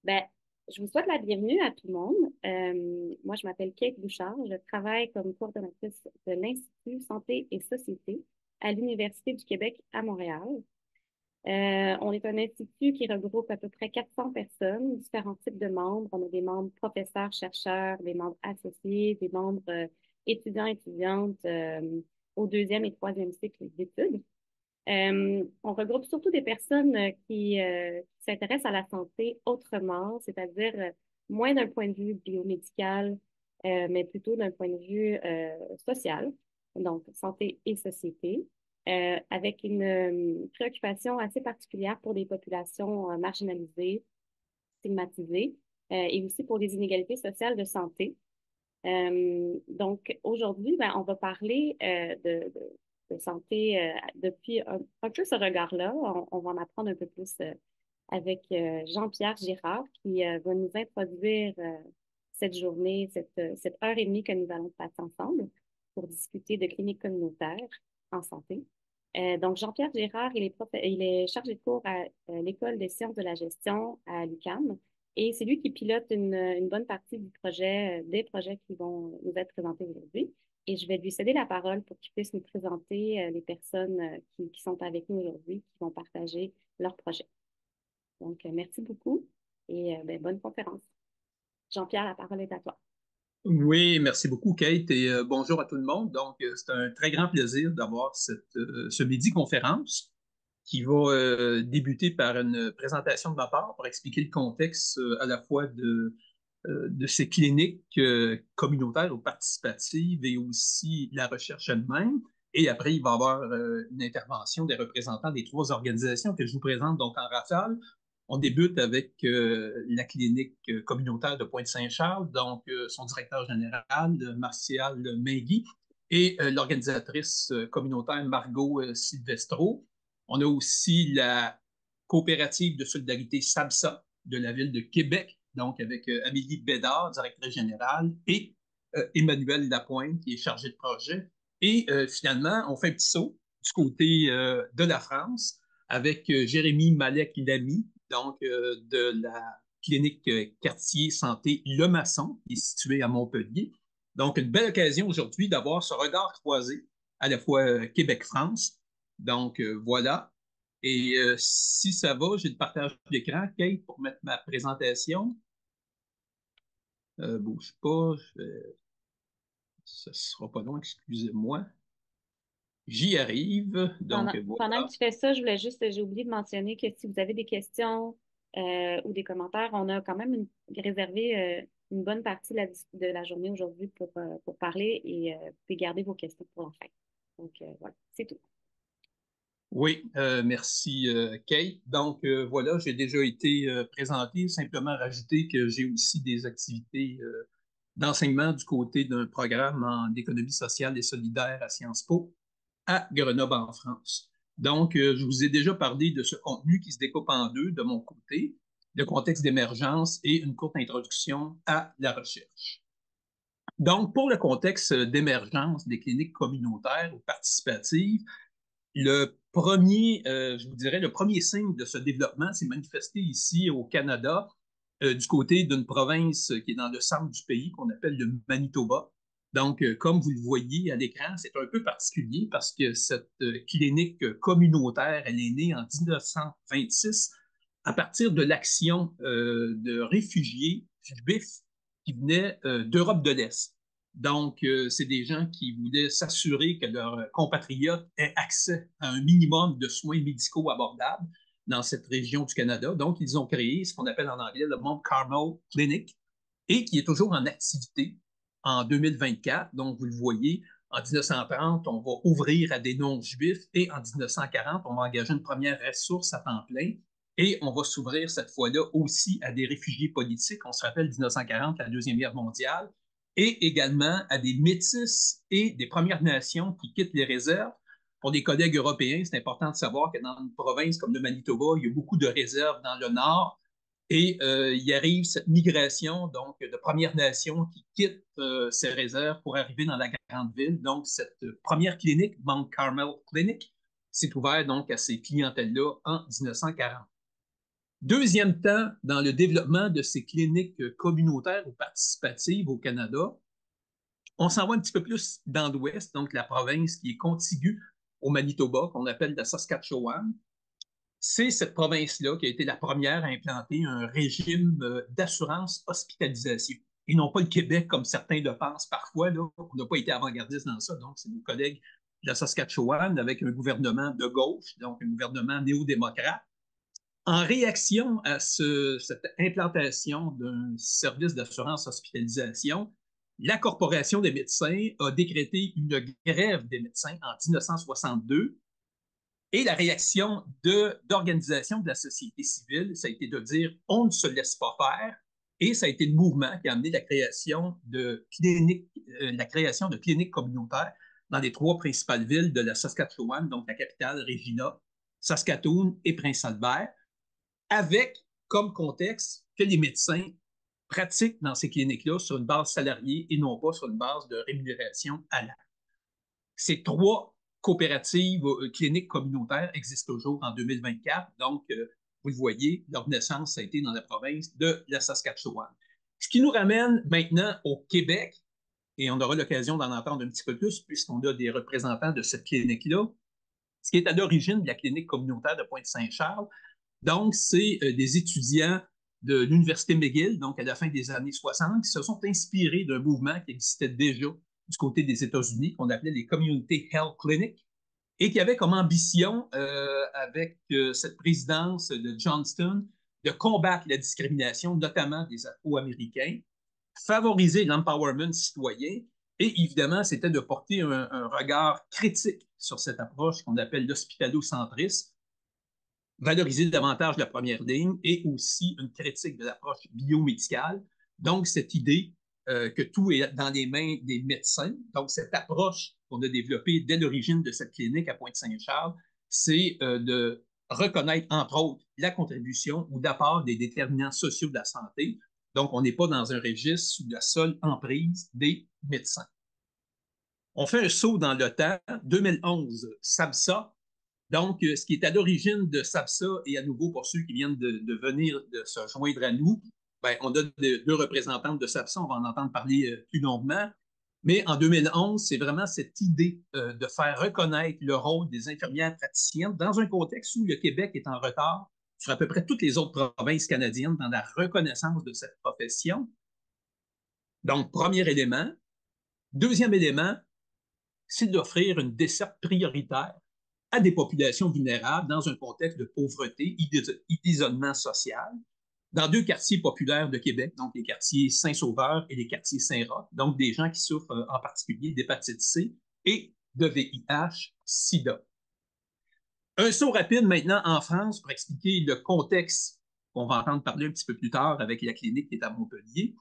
Ben, je vous souhaite la bienvenue à tout le monde. Moi, je m'appelle Kate Bouchard. Je travaille comme coordonnatrice de l'Institut Santé et Société à l'Université du Québec à Montréal. On est un institut qui regroupe à peu près 400 personnes, différents types de membres. On a des membres professeurs, chercheurs, des membres associés, des membres étudiants, étudiantes au deuxième et troisième cycle d'études. On regroupe surtout des personnes qui s'intéressent à la santé autrement, c'est-à-dire moins d'un point de vue biomédical, mais plutôt d'un point de vue social, donc santé et société, avec une préoccupation assez particulière pour des populations marginalisées, stigmatisées, et aussi pour les inégalités sociales de santé. Donc, aujourd'hui, ben, on va parler de santé depuis un peu ce regard-là. On va en apprendre un peu plus avec Jean-Pierre Girard qui va nous introduire cette journée, cette heure et demie que nous allons passer ensemble pour discuter de clinique communautaire en santé. Donc, Jean-Pierre Girard, il est chargé de cours à l'École des sciences de la gestion à l'UQAM. Et c'est lui qui pilote une bonne partie du projet, des projets qui vont nous être présentés aujourd'hui. Et je vais lui céder la parole pour qu'il puisse nous présenter les personnes qui sont avec nous aujourd'hui, qui vont partager leur projet. Donc, merci beaucoup et ben, bonne conférence. Jean-Pierre, la parole est à toi. Oui, merci beaucoup, Kate, et bonjour à tout le monde. Donc, c'est un très grand plaisir d'avoir ce midi-conférence qui va débuter par une présentation de ma part pour expliquer le contexte à la fois de ces cliniques communautaires ou participatives et aussi la recherche elle-même. Et après, il va y avoir une intervention des représentants des trois organisations que je vous présente donc en rafale. On débute avec la clinique communautaire de Pointe-Saint-Charles, donc son directeur général, Martial Mingui, et l'organisatrice communautaire Margot Silvestro. On a aussi la coopérative de solidarité SABSA de la ville de Québec, donc avec Amélie Bédard, directrice générale, et Emmanuel Lapointe, qui est chargé de projet. Et finalement, on fait un petit saut du côté de la France avec Jérémy Malek-Lamy, donc de la clinique quartier santé Le Maçon, qui est située à Montpellier. Donc, une belle occasion aujourd'hui d'avoir ce regard croisé à la fois Québec-France. Donc, voilà. Et si ça va, j'ai le partage d'écran, Kate, pour mettre ma présentation. Bouge pas, ça sera pas long, excusez-moi. J'y arrive, donc Pendant voilà. que tu fais ça, j'ai oublié de mentionner que si vous avez des questions ou des commentaires, on a quand même réservé une bonne partie de la journée aujourd'hui pour parler et vous pouvez garder vos questions pour la fin. Donc, voilà, c'est tout. Oui, merci Kate. Donc voilà, j'ai déjà été présenté, simplement rajouter que j'ai aussi des activités d'enseignement du côté d'un programme en économie sociale et solidaire à Sciences Po à Grenoble en France. Donc, je vous ai déjà parlé de ce contenu qui se découpe en deux de mon côté, le contexte d'émergence et une courte introduction à la recherche. Donc, pour le contexte d'émergence des cliniques communautaires ou participatives, je vous dirais, le premier signe de ce développement s'est manifesté ici au Canada, du côté d'une province qui est dans le centre du pays, qu'on appelle le Manitoba. Donc, comme vous le voyez à l'écran, c'est un peu particulier parce que cette clinique communautaire, elle est née en 1926 à partir de l'action de réfugiés juifs qui venaient d'Europe de l'Est. Donc, c'est des gens qui voulaient s'assurer que leurs compatriotes aient accès à un minimum de soins médicaux abordables dans cette région du Canada. Donc, ils ont créé ce qu'on appelle en anglais le Mount Carmel Clinic et qui est toujours en activité en 2024. Donc, vous le voyez, en 1930, on va ouvrir à des non-juifs et en 1940, on va engager une première ressource à temps plein et on va s'ouvrir cette fois-là aussi à des réfugiés politiques. On se rappelle 1940, la Deuxième Guerre mondiale, et également à des métis et des Premières Nations qui quittent les réserves. Pour des collègues européens, c'est important de savoir que dans une province comme le Manitoba, il y a beaucoup de réserves dans le nord et il arrive cette migration donc de Premières Nations qui quittent ces réserves pour arriver dans la grande ville. Donc, cette première clinique, Mount Carmel Clinic, s'est ouverte donc à ces clientèles-là en 1940. Deuxième temps, dans le développement de ces cliniques communautaires ou participatives au Canada, on s'en va un petit peu plus dans l'ouest, donc la province qui est contiguë au Manitoba, qu'on appelle la Saskatchewan. C'est cette province-là qui a été la première à implanter un régime d'assurance hospitalisation. Et non pas le Québec, comme certains le pensent parfois. Là. On n'a pas été avant-gardiste dans ça. Donc, c'est nos collègues de la Saskatchewan avec un gouvernement de gauche, donc un gouvernement néo-démocrate. En réaction à cette implantation d'un service d'assurance hospitalisation, la Corporation des médecins a décrété une grève des médecins en 1962 et la réaction d'organisations de la société civile, ça a été de dire on ne se laisse pas faire. Et ça a été le mouvement qui a amené la création de cliniques communautaires dans les trois principales villes de la Saskatchewan, donc la capitale Regina, Saskatoon et Prince-Albert, avec comme contexte que les médecins pratiquent dans ces cliniques-là sur une base salariée et non pas sur une base de rémunération à l'acte. Ces trois coopératives cliniques communautaires existent toujours en 2024. Donc, vous le voyez, leur naissance a été dans la province de la Saskatchewan. Ce qui nous ramène maintenant au Québec, et on aura l'occasion d'en entendre un petit peu plus puisqu'on a des représentants de cette clinique-là, ce qui est à l'origine de la clinique communautaire de Pointe-Saint-Charles. Donc, c'est des étudiants de l'Université McGill, donc à la fin des années 60, qui se sont inspirés d'un mouvement qui existait déjà du côté des États-Unis, qu'on appelait les Community Health Clinics, et qui avait comme ambition, avec cette présidence de Johnston, de combattre la discrimination, notamment des Afro-Américains, favoriser l'empowerment citoyen, et évidemment, c'était de porter un regard critique sur cette approche qu'on appelle l'hospitalo-centrisme, valoriser davantage la première ligne et aussi une critique de l'approche biomédicale. Donc, cette idée que tout est dans les mains des médecins. Donc, cette approche qu'on a développée dès l'origine de cette clinique à Pointe-Saint-Charles, c'est de reconnaître, entre autres, la contribution ou l'apport des déterminants sociaux de la santé. Donc, on n'est pas dans un registre sous la seule emprise des médecins. On fait un saut dans le temps. 2011, SABSA. Donc, ce qui est à l'origine de SABSA, et à nouveau pour ceux qui viennent de venir de se joindre à nous, ben, on a deux représentantes de SABSA, on va en entendre parler plus longuement. Mais en 2011, c'est vraiment cette idée de faire reconnaître le rôle des infirmières praticiennes dans un contexte où le Québec est en retard sur à peu près toutes les autres provinces canadiennes dans la reconnaissance de cette profession. Donc, premier élément. Deuxième élément, c'est d'offrir une desserte prioritaire à des populations vulnérables dans un contexte de pauvreté et d'isolement social, dans deux quartiers populaires de Québec, donc les quartiers Saint-Sauveur et les quartiers Saint-Roch, donc des gens qui souffrent en particulier d'hépatite C et de VIH-Sida. Un saut rapide maintenant en France pour expliquer le contexte qu'on va entendre parler un petit peu plus tard avec la clinique qui est à Montpellier.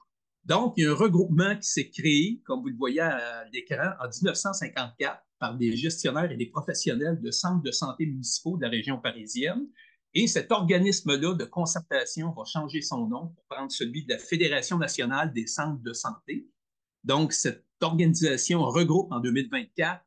Donc, il y a un regroupement qui s'est créé, comme vous le voyez à l'écran, en 1954 par des gestionnaires et des professionnels de centres de santé municipaux de la région parisienne. Et cet organisme-là de concertation va changer son nom pour prendre celui de la Fédération nationale des centres de santé. Donc, cette organisation regroupe en 2024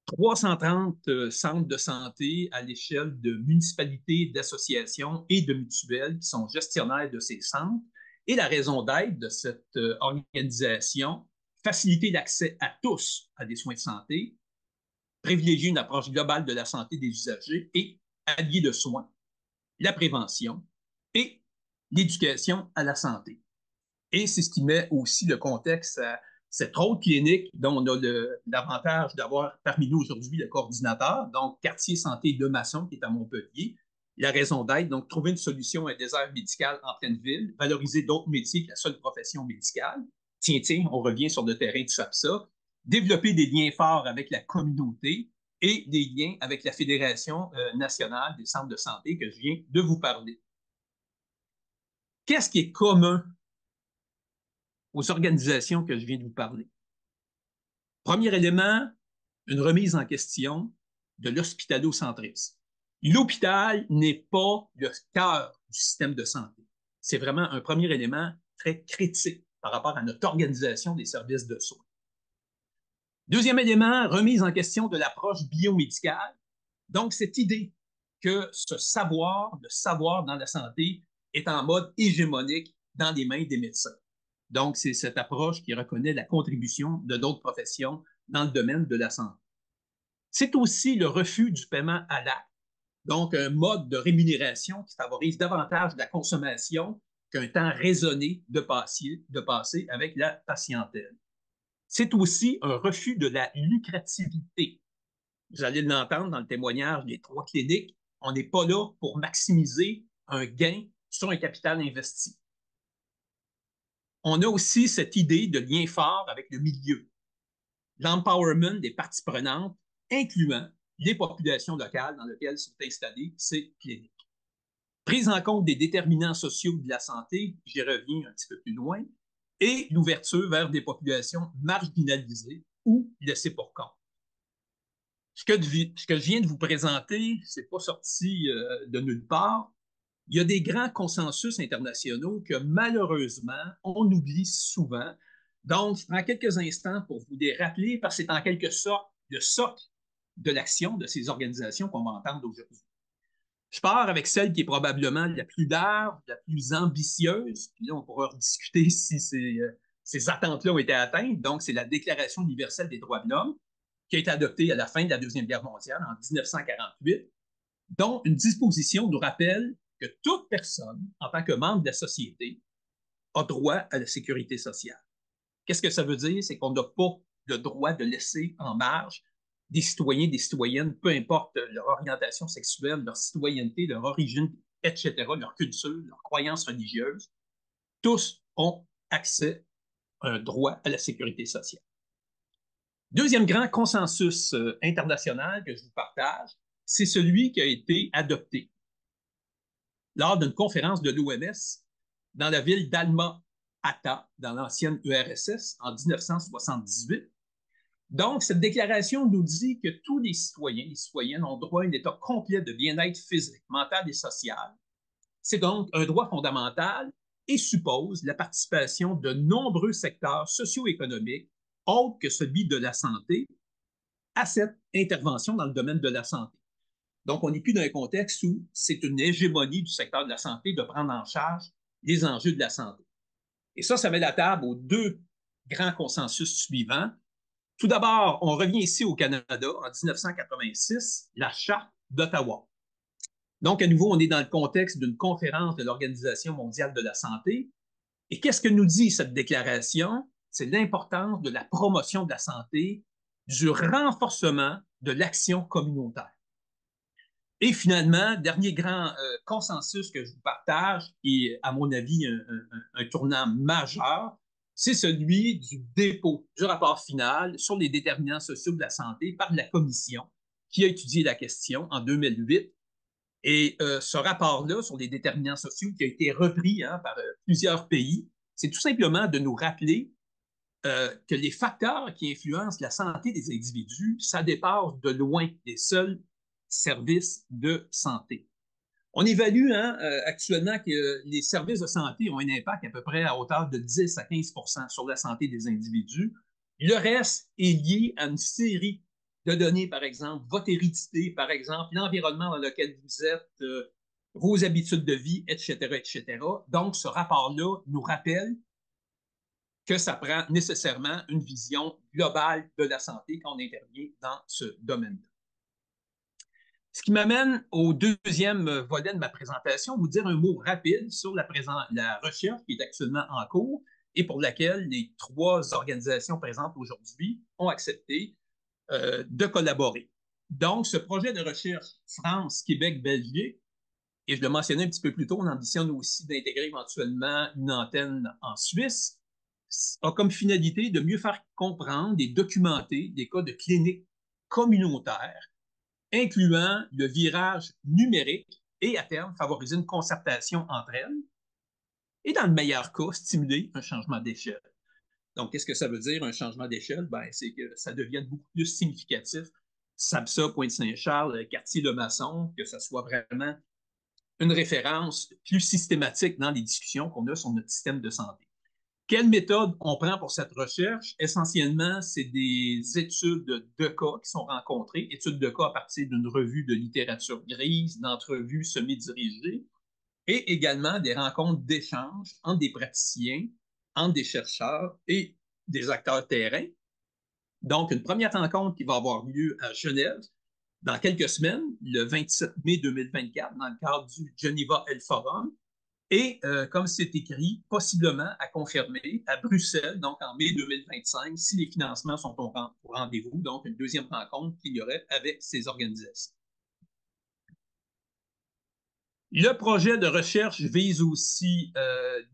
330 centres de santé à l'échelle de municipalités, d'associations et de mutuelles qui sont gestionnaires de ces centres. Et la raison d'être de cette organisation, faciliter l'accès à tous à des soins de santé, privilégier une approche globale de la santé des usagers et allier le soin, la prévention et l'éducation à la santé. Et c'est ce qui met aussi le contexte à cette autre clinique dont on a l'avantage d'avoir parmi nous aujourd'hui le coordinateur, donc Quartier Santé de Masson, qui est à Montpellier. La raison d'être, donc trouver une solution à un désert médical en pleine ville, valoriser d'autres métiers que la seule profession médicale. Tiens, on revient sur le terrain du SAPSA. Développer des liens forts avec la communauté et des liens avec la Fédération nationale des centres de santé que je viens de vous parler. Qu'est-ce qui est commun aux organisations que je viens de vous parler? Premier élément, une remise en question de l'hospitalocentrisme. L'hôpital n'est pas le cœur du système de santé. C'est vraiment un premier élément très critique par rapport à notre organisation des services de soins. Deuxième élément, remise en question de l'approche biomédicale. Donc, cette idée que ce savoir, le savoir dans la santé, est en mode hégémonique dans les mains des médecins. Donc, c'est cette approche qui reconnaît la contribution de d'autres professions dans le domaine de la santé. C'est aussi le refus du paiement à l'acte, donc un mode de rémunération qui favorise davantage la consommation qu'un temps raisonné de passer avec la patientèle. C'est aussi un refus de la lucrativité. Vous allez l'entendre dans le témoignage des 3 cliniques, on n'est pas là pour maximiser un gain sur un capital investi. On a aussi cette idée de lien fort avec le milieu, l'empowerment des parties prenantes, incluant les populations locales dans lesquelles sont installées ces cliniques. Prise en compte des déterminants sociaux de la santé, j'y reviens un petit peu plus loin, et l'ouverture vers des populations marginalisées ou laissées pour compte. Ce que je viens de vous présenter, c'est pas sorti de nulle part. Il y a des grands consensus internationaux que malheureusement, on oublie souvent. Donc, je prends quelques instants pour vous les rappeler parce que c'est en quelque sorte le socle de l'action de ces organisations qu'on va entendre aujourd'hui. Je pars avec celle qui est probablement la plus large, la plus ambitieuse, puis là, on pourra rediscuter si ces attentes-là ont été atteintes. Donc, c'est la Déclaration universelle des droits de l'homme, qui a été adoptée à la fin de la Deuxième Guerre mondiale, en 1948, dont une disposition nous rappelle que toute personne, en tant que membre de la société, a droit à la sécurité sociale. Qu'est-ce que ça veut dire? C'est qu'on n'a pas le droit de laisser en marge des citoyens, des citoyennes, peu importe leur orientation sexuelle, leur citoyenneté, leur origine, etc., leur culture, leurs croyances religieuses. Tous ont accès à un droit à la sécurité sociale. Deuxième grand consensus international que je vous partage, c'est celui qui a été adopté lors d'une conférence de l'OMS dans la ville d'Alma-Ata, dans l'ancienne URSS, en 1978. Donc, cette déclaration nous dit que tous les citoyens et citoyennes ont droit à un état complet de bien-être physique, mental et social. C'est donc un droit fondamental et suppose la participation de nombreux secteurs socio-économiques, autres que celui de la santé, à cette intervention dans le domaine de la santé. Donc, on n'est plus dans un contexte où c'est une hégémonie du secteur de la santé de prendre en charge les enjeux de la santé. Et ça met la table aux 2 grands consensus suivants. Tout d'abord, on revient ici au Canada en 1986, la Charte d'Ottawa. Donc, à nouveau, on est dans le contexte d'une conférence de l'Organisation mondiale de la santé. Et qu'est-ce que nous dit cette déclaration? C'est l'importance de la promotion de la santé, du renforcement de l'action communautaire. Et finalement, dernier grand consensus que je vous partage, qui est, à mon avis, un tournant majeur, c'est celui du dépôt du rapport final sur les déterminants sociaux de la santé par la Commission qui a étudié la question en 2008. Et ce rapport-là sur les déterminants sociaux qui a été repris par plusieurs pays, c'est tout simplement de nous rappeler que les facteurs qui influencent la santé des individus, ça dépasse de loin les seuls services de santé. On évalue actuellement que les services de santé ont un impact à peu près à hauteur de 10 à 15 sur la santé des individus. Le reste est lié à une série de données, par exemple, votre hérédité, par exemple, l'environnement dans lequel vous êtes, vos habitudes de vie, etc., etc. Donc, ce rapport-là nous rappelle que ça prend nécessairement une vision globale de la santé quand on intervient dans ce domaine-là. Ce qui m'amène au deuxième volet de ma présentation, vous dire un mot rapide sur la recherche qui est actuellement en cours et pour laquelle les 3 organisations présentes aujourd'hui ont accepté de collaborer. Donc, ce projet de recherche France, Québec, Belgique, et je le mentionnais un petit peu plus tôt, on ambitionne aussi d'intégrer éventuellement une antenne en Suisse, a comme finalité de mieux faire comprendre et documenter des cas de cliniques communautaires, incluant le virage numérique et, à terme, favoriser une concertation entre elles et, dans le meilleur cas, stimuler un changement d'échelle. Donc, qu'est-ce que ça veut dire, un changement d'échelle? C'est que ça devienne beaucoup plus significatif. SABSA, Pointe-Saint-Charles, Quartier-le-Maçon, que ça soit vraiment une référence plus systématique dans les discussions qu'on a sur notre système de santé. Quelle méthode on prend pour cette recherche? Essentiellement, c'est des études de cas qui sont rencontrées, études de cas à partir d'une revue de littérature grise, d'entrevues semi-dirigées, et également des rencontres d'échange entre des praticiens, entre des chercheurs et des acteurs terrain. Donc, une première rencontre qui va avoir lieu à Genève dans quelques semaines, le 27 mai 2024, dans le cadre du Geneva Health Forum. Et comme c'est écrit, possiblement à confirmer à Bruxelles, donc en mai 2025, si les financements sont au rendez-vous, donc une deuxième rencontre qu'il y aurait avec ces organisations. Le projet de recherche vise aussi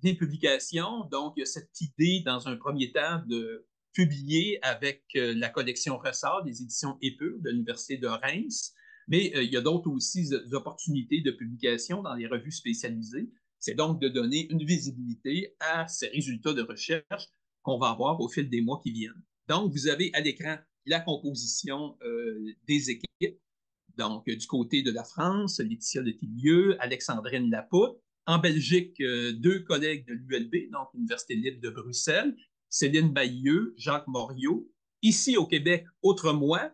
des publications. Donc, il y a cette idée, dans un premier temps, de publier avec la collection Ressort des éditions Épure de l'Université de Reims. Mais il y a d'autres aussi opportunités de publication dans les revues spécialisées. C'est donc de donner une visibilité à ces résultats de recherche qu'on va avoir au fil des mois qui viennent. Donc, vous avez à l'écran la composition des équipes. Donc, du côté de la France, Laetitia Letillieu, Alexandrine Lapoutre. En Belgique, deux collègues de l'ULB, donc l'Université libre de Bruxelles, Céline Bayeux, Jacques Moriot. Ici, au Québec, autre moi,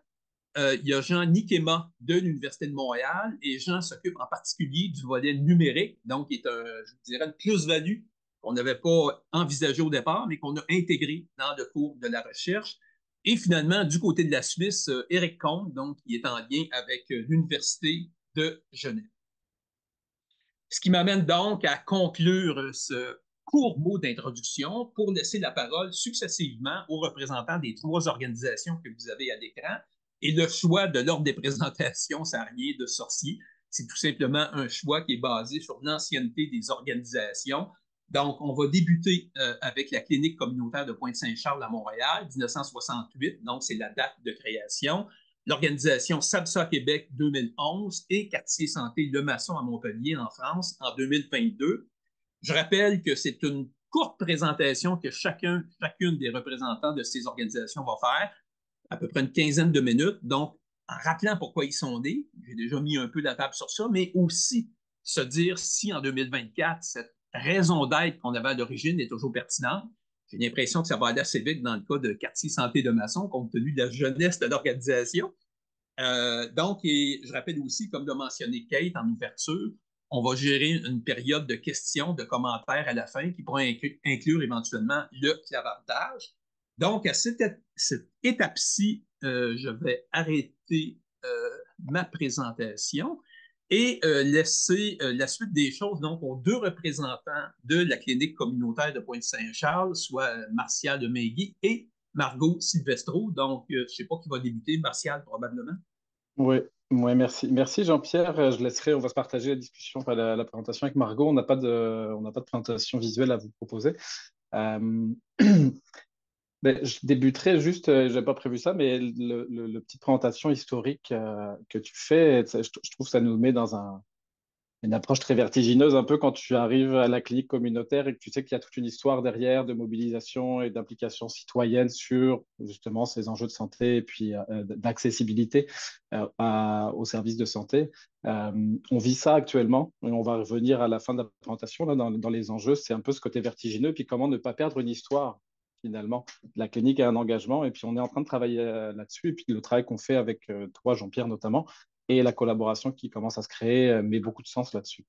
il y a Jean Nikema de l'Université de Montréal et Jean s'occupe en particulier du volet numérique, donc qui est, je dirais, une plus-value qu'on n'avait pas envisagé au départ, mais qu'on a intégré dans le cours de la recherche. Et finalement, du côté de la Suisse, Éric Comte, donc, qui est en lien avec l'Université de Genève. Ce qui m'amène donc à conclure ce court mot d'introduction pour laisser la parole successivement aux représentants des trois organisations que vous avez à l'écran. Et le choix de l'ordre des présentations, ça n'a rien de sorcier. C'est tout simplement un choix qui est basé sur l'ancienneté des organisations. Donc, on va débuter avec la clinique communautaire de Pointe-Saint-Charles à Montréal, 1968, donc c'est la date de création. L'organisation SABSA Québec 2011 et Quartier Santé Le Maçon à Montpellier en France en 2022. Je rappelle que c'est une courte présentation que chacune des représentants de ces organisations va faire, à peu près une quinzaine de minutes. Donc, en rappelant pourquoi ils sont nés, j'ai déjà mis un peu la table sur ça, mais aussi se dire si en 2024, cette raison d'être qu'on avait à l'origine est toujours pertinente. J'ai l'impression que ça va aller assez vite dans le cas de Quartier Santé de Maçon, compte tenu de la jeunesse de l'organisation. Donc, et je rappelle aussi, comme l'a mentionné Kate en ouverture, on va gérer une période de questions, de commentaires à la fin qui pourra inclure éventuellement le clavardage. Donc, à cette étape-ci, je vais arrêter ma présentation et laisser la suite des choses donc aux deux représentants de la clinique communautaire de Pointe-Saint-Charles, soit Martial de Meigui et Margot Silvestro. Donc, je ne sais pas qui va débuter, Martial probablement. Oui, ouais, merci. Merci Jean-Pierre. Je laisserai, on va se partager la discussion, enfin, la présentation avec Margot. On n'a pas de présentation visuelle à vous proposer. Euh, ben, je débuterai juste, je n'avais pas prévu ça, mais le petite présentation historique que tu fais, je trouve que ça nous met dans une approche très vertigineuse un peu quand tu arrives à la clinique communautaire et que tu sais qu'il y a toute une histoire derrière de mobilisation et d'implication citoyenne sur justement ces enjeux de santé et puis d'accessibilité aux services de santé. On vit ça actuellement et on va revenir à la fin de la présentation là, dans les enjeux. C'est un peu ce côté vertigineux, puis comment ne pas perdre une histoire finalement. La clinique a un engagement et puis on est en train de travailler là-dessus. Et puis le travail qu'on fait avec toi, Jean-Pierre notamment, et la collaboration qui commence à se créer met beaucoup de sens là-dessus.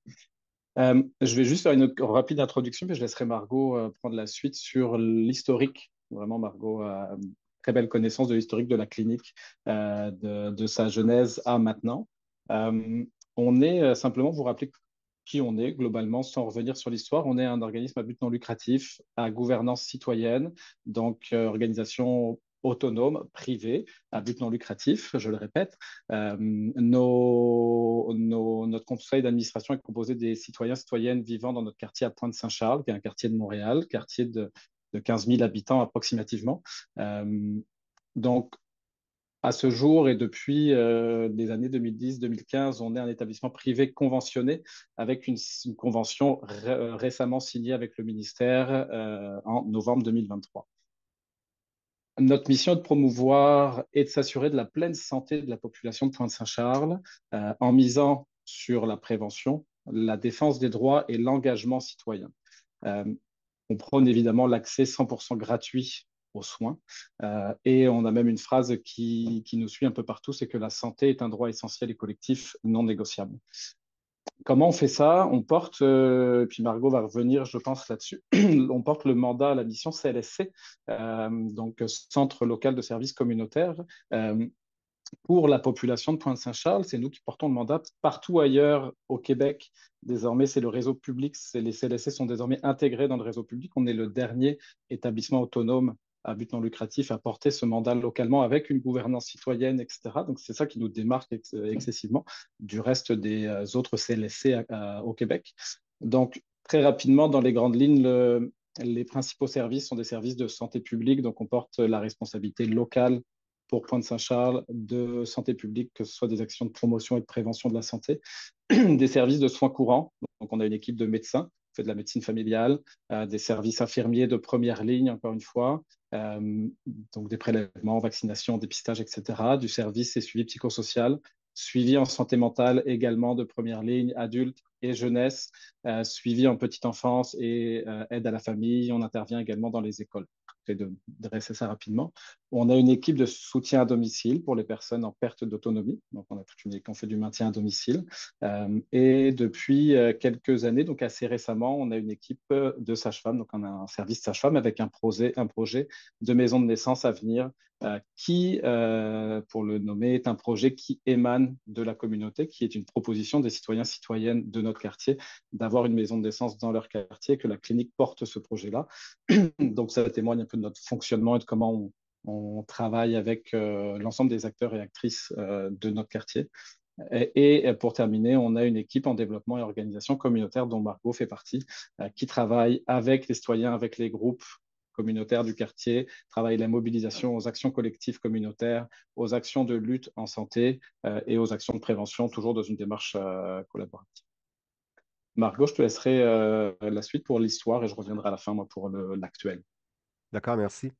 Je vais juste faire une rapide introduction, puis je laisserai Margot prendre la suite sur l'historique. Vraiment, Margot a une très belle connaissance de l'historique de la clinique, de sa genèse à maintenant. On est simplement, vous rappeler qui on est globalement, sans revenir sur l'histoire. On est un organisme à but non lucratif, à gouvernance citoyenne, donc organisation autonome, privée, à but non lucratif, je le répète. Notre conseil d'administration est composé des citoyens et citoyennes vivant dans notre quartier à Pointe-Saint-Charles, qui est un quartier de Montréal, quartier de 15 000 habitants approximativement. Donc, à ce jour et depuis les années 2010-2015, on est un établissement privé conventionné avec une convention récemment signée avec le ministère en novembre 2023. Notre mission est de promouvoir et de s'assurer de la pleine santé de la population de Pointe-Saint-Charles en misant sur la prévention, la défense des droits et l'engagement citoyen. On prône évidemment l'accès 100% gratuit aux soins. Et on a même une phrase qui nous suit un peu partout, c'est que la santé est un droit essentiel et collectif non négociable. Comment on fait ça? On porte, et puis Margot va revenir, je pense, là-dessus, on porte le mandat à la mission CLSC, donc Centre local de services communautaires, pour la population de Pointe-Saint-Charles. C'est nous qui portons le mandat partout ailleurs au Québec. Désormais, c'est le réseau public. Les CLSC sont désormais intégrés dans le réseau public. On est le dernier établissement autonome à but non lucratif à porter ce mandat localement avec une gouvernance citoyenne, etc. Donc, c'est ça qui nous démarque excessivement du reste des autres CLSC au Québec. Donc, très rapidement, dans les grandes lignes, les principaux services sont des services de santé publique. Donc, on porte la responsabilité locale pour Pointe-Saint-Charles de santé publique, que ce soit des actions de promotion et de prévention de la santé, des services de soins courants. Donc, on a une équipe de médecins qui fait de la médecine familiale, des services infirmiers de première ligne, encore une fois, donc des prélèvements, vaccinations, dépistage, etc., du service et suivi psychosocial, suivi en santé mentale également de première ligne, adultes et jeunesse, suivi en petite enfance et aide à la famille. On intervient également dans les écoles. Je vais dresser ça rapidement. On a une équipe de soutien à domicile pour les personnes en perte d'autonomie. Donc, on a toute une équipe, on fait du maintien à domicile. Et depuis quelques années, donc assez récemment, on a une équipe de sages-femmes. Donc, on a un service sage-femme avec un projet de maison de naissance à venir qui, pour le nommer, est un projet qui émane de la communauté, qui est une proposition des citoyens, citoyennes de notre quartier d'avoir une maison de naissance dans leur quartier, que la clinique porte ce projet-là. Donc, ça témoigne un peu de notre fonctionnement et de comment on travaille avec l'ensemble des acteurs et actrices de notre quartier. Et pour terminer, on a une équipe en développement et organisation communautaire dont Margot fait partie, qui travaille avec les citoyens, avec les groupes communautaires du quartier, travaille la mobilisation aux actions collectives communautaires, aux actions de lutte en santé et aux actions de prévention, toujours dans une démarche collaborative. Margot, je te laisserai la suite pour l'histoire et je reviendrai à la fin, moi, pour l'actuel. D'accord, merci.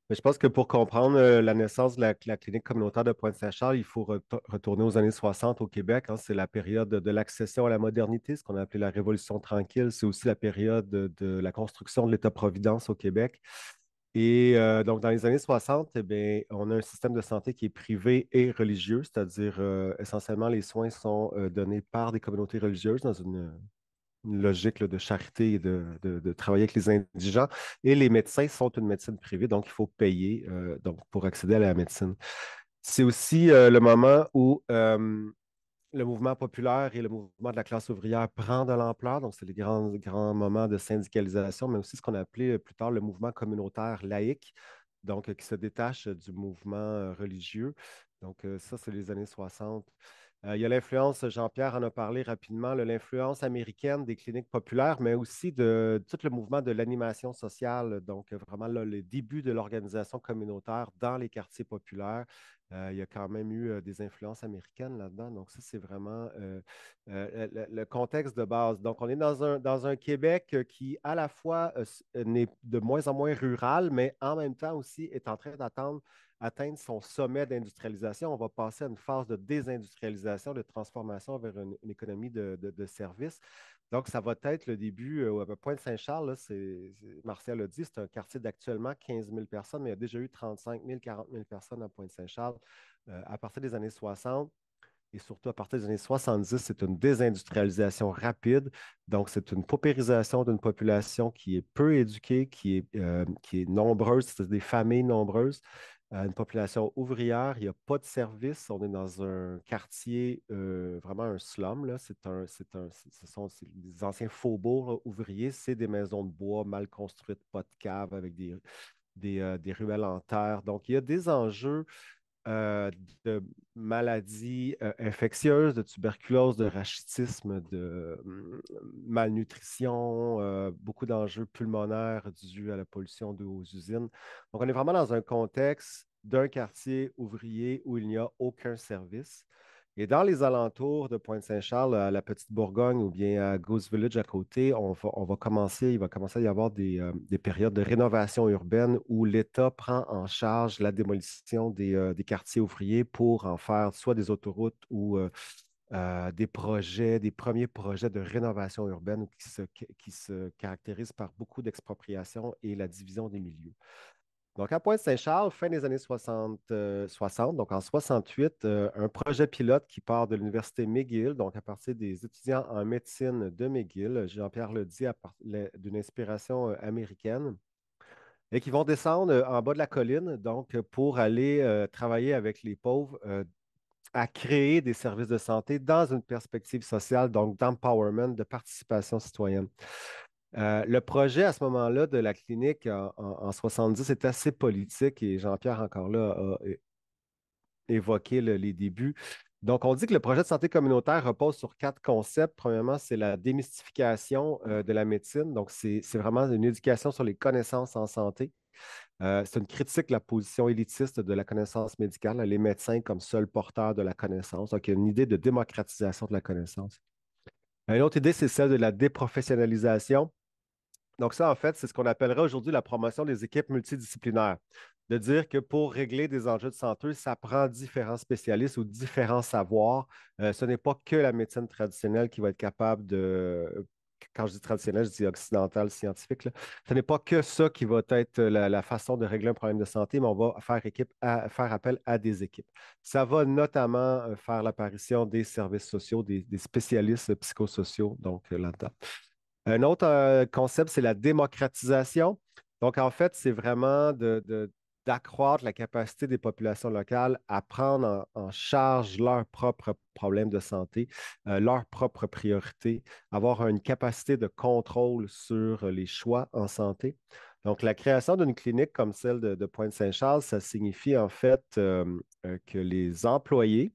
Mais je pense que pour comprendre la naissance de la clinique communautaire de Pointe-Saint-Charles, il faut retourner aux années 60 au Québec, hein. C'est la période de l'accession à la modernité, ce qu'on a appelé la Révolution tranquille. C'est aussi la période de la construction de l'État-providence au Québec. Et donc, dans les années 60, eh bien, on a un système de santé qui est privé et religieux, c'est-à-dire essentiellement les soins sont donnés par des communautés religieuses dans une logique là, de charité et de travailler avec les indigents. Et les médecins sont une médecine privée, donc il faut payer donc, pour accéder à la médecine. C'est aussi le moment où le mouvement populaire et le mouvement de la classe ouvrière prend de l'ampleur. Donc, c'est les grands moments de syndicalisation, mais aussi ce qu'on a appelé plus tard le mouvement communautaire laïque, donc qui se détache du mouvement religieux. Donc, ça, c'est les années 60. Il y a l'influence, Jean-Pierre en a parlé rapidement, l'influence américaine des cliniques populaires, mais aussi de tout le mouvement de l'animation sociale, donc vraiment là, le début de l'organisation communautaire dans les quartiers populaires. Il y a quand même eu des influences américaines là-dedans. Donc, ça, c'est vraiment le contexte de base. Donc, on est dans un Québec qui, à la fois, n'est de moins en moins rural, mais en même temps aussi est en train atteindre son sommet d'industrialisation. On va passer à une phase de désindustrialisation, de transformation vers une économie de services. Donc, ça va être le début. À Pointe-Saint-Charles, là, Martial a dit, c'est un quartier d'actuellement 15 000 personnes, mais il y a déjà eu 35 000, 40 000 personnes à Pointe-Saint-Charles à partir des années 60. Et surtout à partir des années 70, c'est une désindustrialisation rapide. Donc, c'est une paupérisation d'une population qui est peu éduquée, qui est nombreuse, c'est des familles nombreuses, une population ouvrière. Il n'y a pas de service. On est dans un quartier, vraiment un slum, là. Ce sont des anciens faubourgs là, ouvriers. C'est des maisons de bois mal construites, pas de cave, avec des ruelles en terre. Donc, il y a des enjeux de maladies infectieuses, de tuberculose, de rachitisme, de malnutrition, beaucoup d'enjeux pulmonaires dus à la pollution d'eau aux usines. Donc, on est vraiment dans un contexte d'un quartier ouvrier où il n'y a aucun service. Et dans les alentours de Pointe-Saint-Charles, à la Petite Bourgogne ou bien à Goose Village à côté, il va commencer à y avoir des périodes de rénovation urbaine où l'État prend en charge la démolition des quartiers ouvriers pour en faire soit des autoroutes ou des projets, des premiers projets de rénovation urbaine qui se caractérisent par beaucoup d'expropriation et la division des milieux. Donc, à Pointe-Saint-Charles, fin des années 60, donc en 68, un projet pilote qui part de l'Université McGill, donc à partir des étudiants en médecine de McGill, Jean-Pierre le dit, d'une inspiration américaine, et qui vont descendre en bas de la colline, donc pour aller travailler avec les pauvres à créer des services de santé dans une perspective sociale, donc d'empowerment, de participation citoyenne. Le projet à ce moment-là de la clinique en 70 est assez politique et Jean-Pierre encore là a évoqué les débuts. Donc, on dit que le projet de santé communautaire repose sur 4 concepts. Premièrement, c'est la démystification de la médecine. Donc, c'est vraiment une éducation sur les connaissances en santé. C'est une critique de la position élitiste de la connaissance médicale, les médecins comme seuls porteurs de la connaissance. Donc, il y a une idée de démocratisation de la connaissance. Une autre idée, c'est celle de la déprofessionnalisation. Donc, ça, en fait, c'est ce qu'on appellerait aujourd'hui la promotion des équipes multidisciplinaires. De dire que pour régler des enjeux de santé, ça prend différents spécialistes ou différents savoirs. Ce n'est pas que la médecine traditionnelle qui va être capable de, quand je dis traditionnelle, je dis occidentale, scientifique, là. Ce n'est pas que ça qui va être la façon de régler un problème de santé, mais on va faire appel à des équipes. Ça va notamment faire l'apparition des services sociaux, des spécialistes psychosociaux, donc là-dedans. Un autre concept, c'est la démocratisation. Donc, en fait, c'est vraiment d'accroître la capacité des populations locales à prendre en charge leurs propres problèmes de santé, leurs propres priorités, avoir une capacité de contrôle sur les choix en santé. Donc, la création d'une clinique comme celle de Pointe-Saint-Charles, ça signifie en fait que les employés,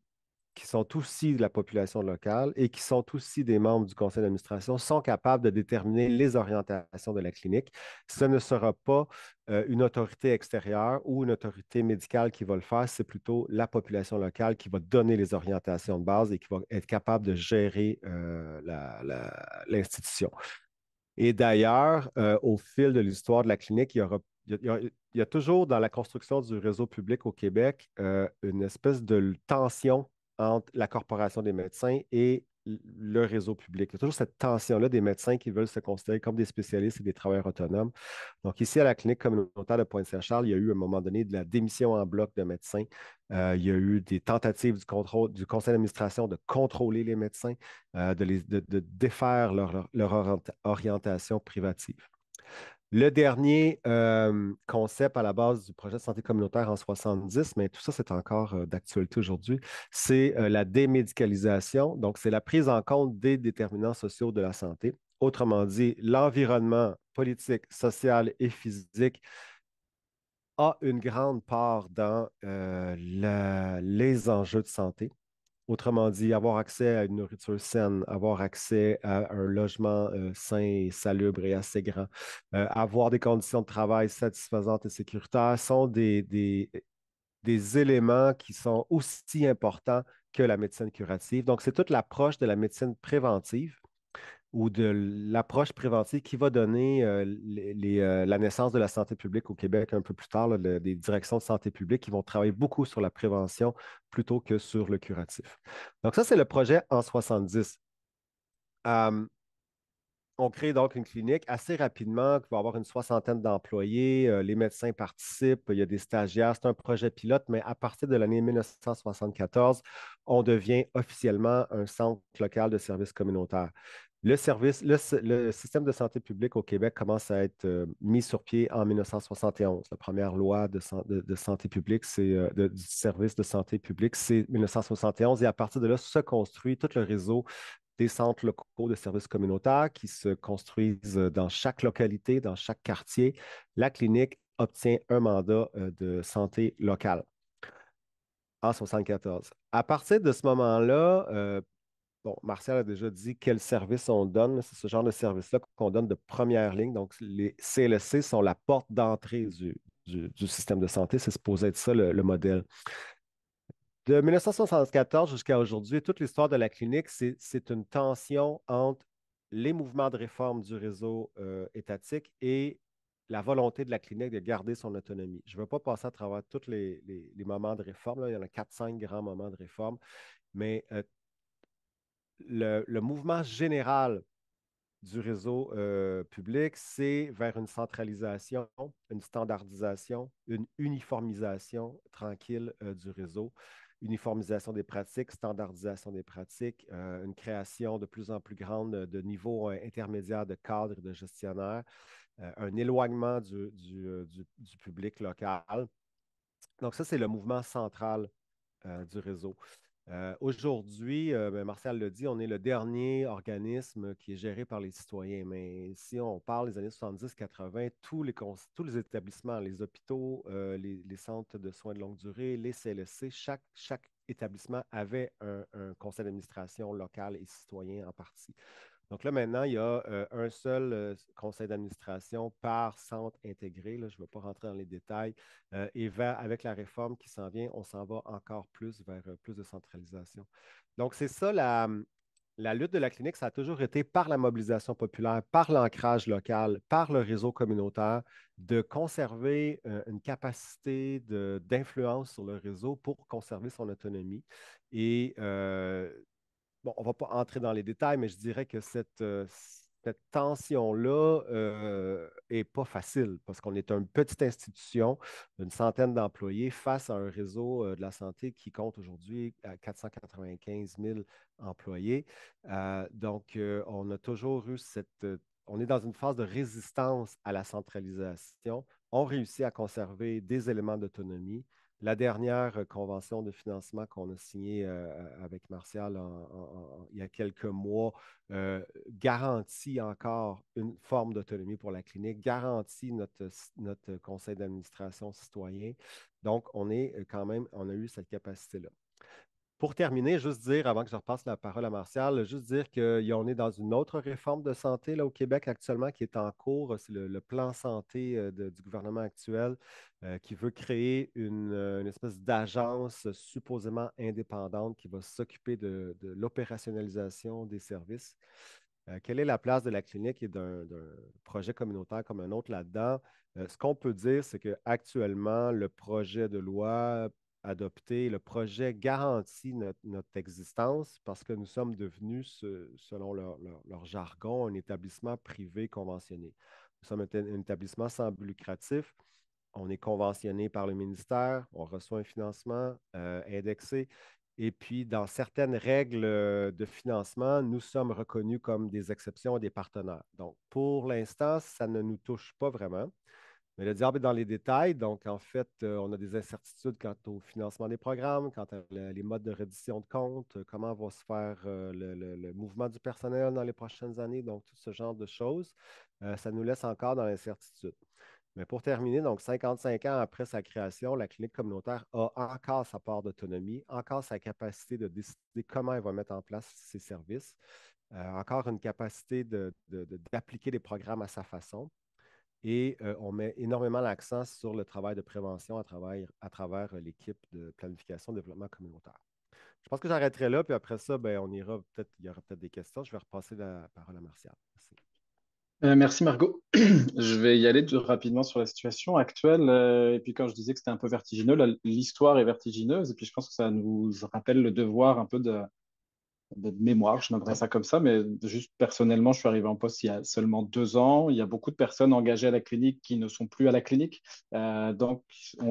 qui sont aussi de la population locale et qui sont aussi des membres du conseil d'administration, sont capables de déterminer les orientations de la clinique. Ce ne sera pas une autorité extérieure ou une autorité médicale qui va le faire, c'est plutôt la population locale qui va donner les orientations de base et qui va être capable de gérer l'institution. Et d'ailleurs, au fil de l'histoire de la clinique, il y a toujours dans la construction du réseau public au Québec une espèce de tension entre la Corporation des médecins et le réseau public. Il y a toujours cette tension-là des médecins qui veulent se considérer comme des spécialistes et des travailleurs autonomes. Donc, ici, à la clinique communautaire de Pointe-Saint-Charles, il y a eu à un moment donné de la démission en bloc de médecins. Il y a eu des tentatives du conseil d'administration de contrôler les médecins, de défaire leur orientation privative. Le dernier concept à la base du projet de santé communautaire en 70, mais tout ça, c'est encore d'actualité aujourd'hui, c'est la démédicalisation. Donc, c'est la prise en compte des déterminants sociaux de la santé. Autrement dit, l'environnement politique, social et physique a une grande part dans les enjeux de santé. Autrement dit, avoir accès à une nourriture saine, avoir accès à un logement sain et salubre et assez grand, avoir des conditions de travail satisfaisantes et sécuritaires sont des éléments qui sont aussi importants que la médecine curative. Donc, c'est toute l'approche de la médecine préventive ou de l'approche préventive qui va donner la naissance de la santé publique au Québec un peu plus tard, là, des directions de santé publique qui vont travailler beaucoup sur la prévention plutôt que sur le curatif. Donc ça, c'est le projet en 70. Euh, on crée donc une clinique assez rapidement qui va avoir une soixantaine d'employés. Les médecins participent, il y a des stagiaires. C'est un projet pilote, mais à partir de l'année 1974, on devient officiellement un centre local de services communautaires. Le système de santé publique au Québec commence à être mis sur pied en 1971. La première loi de santé publique, du service de santé publique, c'est 1971. Et à partir de là, se construit tout le réseau des centres locaux de services communautaires qui se construisent dans chaque localité, dans chaque quartier. La clinique obtient un mandat de santé locale en 1974. À partir de ce moment-là, bon, Martial a déjà dit quel service on donne. C'est ce genre de service-là qu'on donne de première ligne. Donc, les CLSC sont la porte d'entrée du système de santé. C'est supposé être ça le modèle. De 1974 jusqu'à aujourd'hui, toute l'histoire de la clinique, c'est une tension entre les mouvements de réforme du réseau étatique et la volonté de la clinique de garder son autonomie. Je ne veux pas passer à travers tous les moments de réforme, là. Il y en a 4-5 grands moments de réforme, mais le mouvement général du réseau public, c'est vers une centralisation, une standardisation, une uniformisation tranquille du réseau, uniformisation des pratiques, standardisation des pratiques, une création de plus en plus grande de niveaux intermédiaires de cadres et de gestionnaires, un éloignement du public local. Donc ça, c'est le mouvement central du réseau. Aujourd'hui, Martial l'a dit, on est le dernier organisme qui est géré par les citoyens. Mais si on parle des années 70-80, tous les établissements, les hôpitaux, les centres de soins de longue durée, les CLSC, chaque établissement avait un conseil d'administration local et citoyen en partie. Donc là, maintenant, il y a un seul conseil d'administration par centre intégré. Là, je ne vais pas rentrer dans les détails. Et avec la réforme qui s'en vient, on s'en va encore plus vers plus de centralisation. Donc, c'est ça la lutte de la clinique, ça a toujours été par la mobilisation populaire, par l'ancrage local, par le réseau communautaire, de conserver une capacité d'influence sur le réseau pour conserver son autonomie. Et bon, on ne va pas entrer dans les détails, mais je dirais que cette tension-là n'est pas facile parce qu'on est une petite institution d'une centaine d'employés face à un réseau de la santé qui compte aujourd'hui à 495 000 employés. Donc, on a toujours eu on est dans une phase de résistance à la centralisation. On réussit à conserver des éléments d'autonomie. La dernière convention de financement qu'on a signée avec Martial il y a quelques mois garantit encore une forme d'autonomie pour la clinique, garantit notre conseil d'administration citoyen. Donc, on a eu cette capacité-là. Pour terminer, juste dire, avant que je repasse la parole à Martial, juste dire qu'on est dans une autre réforme de santé là, au Québec actuellement qui est en cours. C'est le plan santé du gouvernement actuel qui veut créer une espèce d'agence supposément indépendante qui va s'occuper de l'opérationnalisation des services. Quelle est la place de la clinique et d'un projet communautaire comme un autre là-dedans? Ce qu'on peut dire, c'est qu'actuellement, le projet de loi adopté, le projet garantit notre existence parce que nous sommes devenus, selon leur jargon, un établissement privé conventionné. Nous sommes un établissement sans but lucratif. On est conventionné par le ministère, on reçoit un financement indexé. Et puis, dans certaines règles de financement, nous sommes reconnus comme des exceptions et des partenaires. Donc, pour l'instant, ça ne nous touche pas vraiment. Mais le diable est dans les détails. Donc, en fait, on a des incertitudes quant au financement des programmes, quant à les modes de reddition de comptes, comment va se faire le mouvement du personnel dans les prochaines années. Donc, tout ce genre de choses, ça nous laisse encore dans l'incertitude. Mais pour terminer, donc 55 ans après sa création, la clinique communautaire a encore sa part d'autonomie, encore sa capacité de décider comment elle va mettre en place ses services, encore une capacité d'appliquer les programmes à sa façon. Et on met énormément l'accent sur le travail de prévention à travers l'équipe de planification et développement communautaire. Je pense que j'arrêterai là, puis après ça, ben, il y aura peut-être des questions. Je vais repasser la parole à Martial. Merci. Merci Margot. Je vais y aller rapidement sur la situation actuelle. Et puis quand je disais que c'était un peu vertigineux, l'histoire est vertigineuse. Et puis je pense que ça nous rappelle le devoir un peu de mémoire, je nommerais ça comme ça. Mais juste personnellement, je suis arrivé en poste il y a seulement 2 ans. Il y a beaucoup de personnes engagées à la clinique qui ne sont plus à la clinique. Donc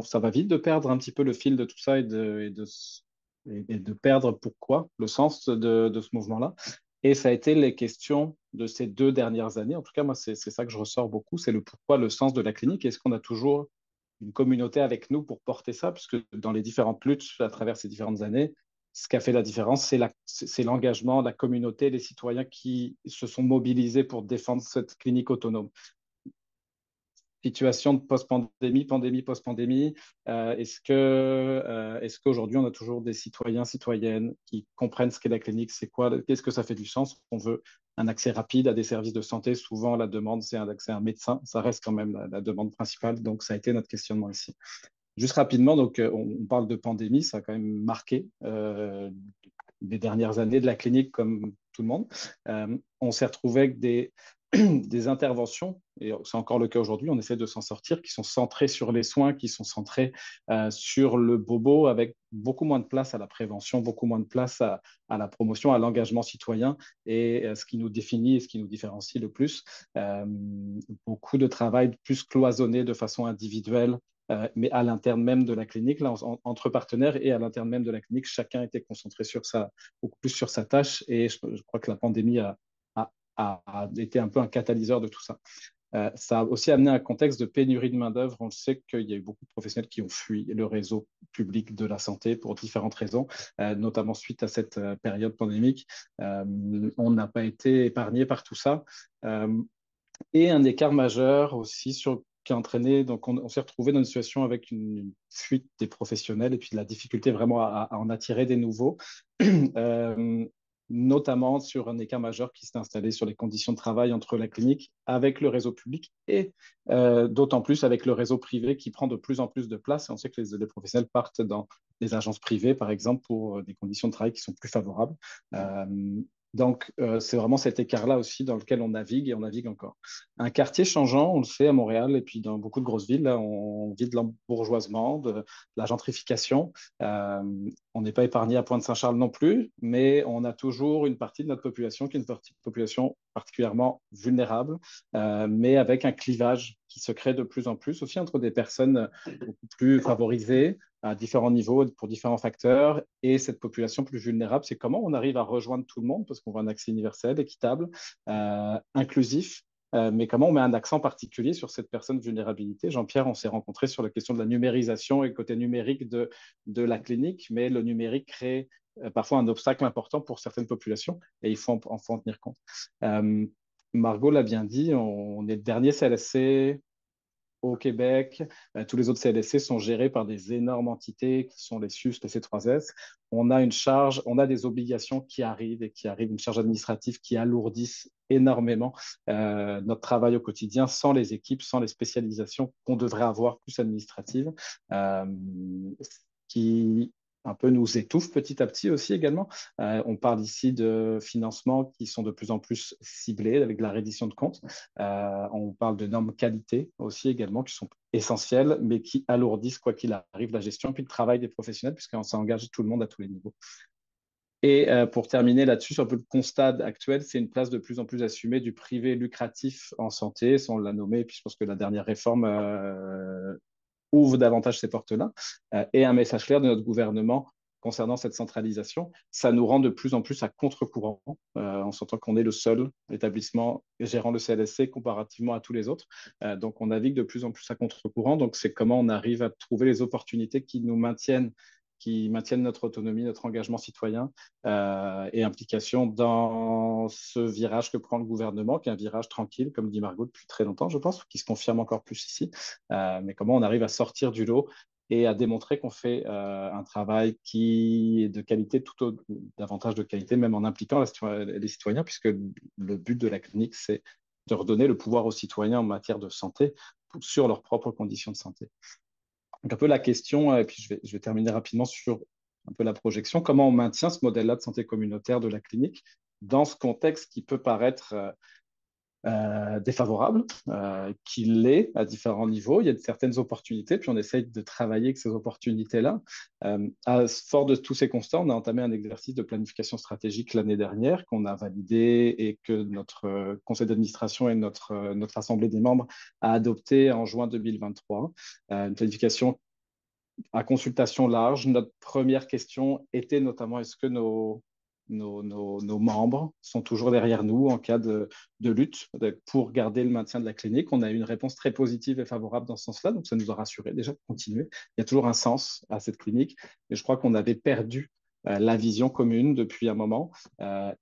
ça va vite de perdre un petit peu le fil de tout ça et de perdre pourquoi, le sens de ce mouvement-là. Et ça a été les questions de ces 2 dernières années. En tout cas, moi, c'est ça que je ressors beaucoup, c'est le pourquoi, le sens de la clinique. Est-ce qu'on a toujours une communauté avec nous pour porter ça? Puisque dans les différentes luttes à travers ces différentes années, ce qui a fait la différence, c'est l'engagement, la communauté, les citoyens qui se sont mobilisés pour défendre cette clinique autonome. Situation de post-pandémie, pandémie, post-pandémie. Est-ce qu'aujourd'hui, on a toujours des citoyens, citoyennes qui comprennent ce qu'est la clinique, c'est quoi, qu'est-ce que ça fait du sens? On veut un accès rapide à des services de santé. Souvent, la demande, c'est un accès à un médecin. Ça reste quand même la demande principale. Donc, ça a été notre questionnement ici. Juste rapidement, donc, on parle de pandémie. Ça a quand même marqué les dernières années de la clinique comme tout le monde. On s'est retrouvé avec des interventions, et c'est encore le cas aujourd'hui, on essaie de s'en sortir, qui sont centrées sur les soins, qui sont centrées sur le bobo, avec beaucoup moins de place à la prévention, beaucoup moins de place à la promotion, à l'engagement citoyen, et ce qui nous définit et ce qui nous différencie le plus. Beaucoup de travail plus cloisonné de façon individuelle, mais à l'interne même de la clinique, là, entre partenaires et à l'interne même de la clinique, chacun était concentré beaucoup plus sur sa tâche, et je crois que la pandémie a été un peu un catalyseur de tout ça. Ça a aussi amené un contexte de pénurie de main-d'œuvre. On le sait qu'il y a eu beaucoup de professionnels qui ont fui le réseau public de la santé pour différentes raisons, notamment suite à cette période pandémique. On n'a pas été épargné par tout ça. Et un écart majeur aussi qui a entraîné, donc on s'est retrouvé dans une situation avec une fuite des professionnels et puis de la difficulté vraiment à en attirer des nouveaux. Notamment sur un écart majeur qui s'est installé sur les conditions de travail entre la clinique avec le réseau public et d'autant plus avec le réseau privé qui prend de plus en plus de place. Et on sait que les professionnels partent dans les agences privées, par exemple, pour des conditions de travail qui sont plus favorables. Donc, c'est vraiment cet écart-là aussi dans lequel on navigue et on navigue encore. Un quartier changeant, on le sait à Montréal et puis dans beaucoup de grosses villes, là, on vit de l'embourgeoisement, de la gentrification. On n'est pas épargné à Pointe-Saint-Charles non plus, mais on a toujours une partie de notre population qui est une partie de population particulièrement vulnérable, mais avec un clivage qui se crée de plus en plus aussi entre des personnes beaucoup plus favorisées à différents niveaux pour différents facteurs et cette population plus vulnérable. C'est comment on arrive à rejoindre tout le monde parce qu'on veut un accès universel, équitable, inclusif. Mais comment on met un accent particulier sur cette personne de vulnérabilité? Jean-Pierre, on s'est rencontrés sur la question de la numérisation et le côté numérique de la clinique, mais le numérique crée parfois un obstacle important pour certaines populations et il faut en tenir compte. Margot l'a bien dit, on est le dernier CLSC au Québec. Tous les autres CLSC sont gérés par des énormes entités qui sont les SUS, les C3S. On a une charge, on a des obligations qui arrivent une charge administrative qui alourdissent énormément notre travail au quotidien sans les équipes, sans les spécialisations qu'on devrait avoir plus administratives, qui un peu nous étouffe petit à petit aussi également. On parle ici de financements qui sont de plus en plus ciblés avec de la reddition de comptes. On parle de normes qualité aussi également qui sont essentielles, mais qui alourdissent quoi qu'il arrive la gestion puis le travail des professionnels puisqu'on s'engage tout le monde à tous les niveaux. Et pour terminer là-dessus, sur un peu le constat actuel, c'est une place de plus en plus assumée du privé lucratif en santé, ça on l'a nommé, et puis je pense que la dernière réforme ouvre davantage ces portes-là, et un message clair de notre gouvernement concernant cette centralisation. Ça nous rend de plus en plus à contre-courant, en sentant qu'on est le seul établissement gérant le CLSC comparativement à tous les autres. Donc, on navigue de plus en plus à contre-courant. Donc, c'est comment on arrive à trouver les opportunités qui maintiennent notre autonomie, notre engagement citoyen et implication dans ce virage que prend le gouvernement, qui est un virage tranquille, comme dit Margot, depuis très longtemps, je pense, qui se confirme encore plus ici. Mais comment on arrive à sortir du lot et à démontrer qu'on fait un travail qui est de qualité, davantage de qualité, même en impliquant les citoyens, puisque le but de la clinique, c'est de redonner le pouvoir aux citoyens en matière de santé sur leurs propres conditions de santé. Donc, un peu la question, et puis je vais terminer rapidement sur un peu la projection, comment on maintient ce modèle-là de santé communautaire de la clinique dans ce contexte qui peut paraître défavorable, qu'il l'est à différents niveaux. Il y a certaines opportunités, puis on essaye de travailler avec ces opportunités-là. Fort de tous ces constats, on a entamé un exercice de planification stratégique l'année dernière qu'on a validé et que notre conseil d'administration et notre assemblée des membres a adopté en juin 2023. Une planification à consultation large. Notre première question était notamment est-ce que nos membres sont toujours derrière nous en cas de lutte pour garder le maintien de la clinique. On a eu une réponse très positive et favorable dans ce sens-là, donc ça nous a rassurés déjà de continuer. Il y a toujours un sens à cette clinique, et je crois qu'on avait perdu la vision commune depuis un moment,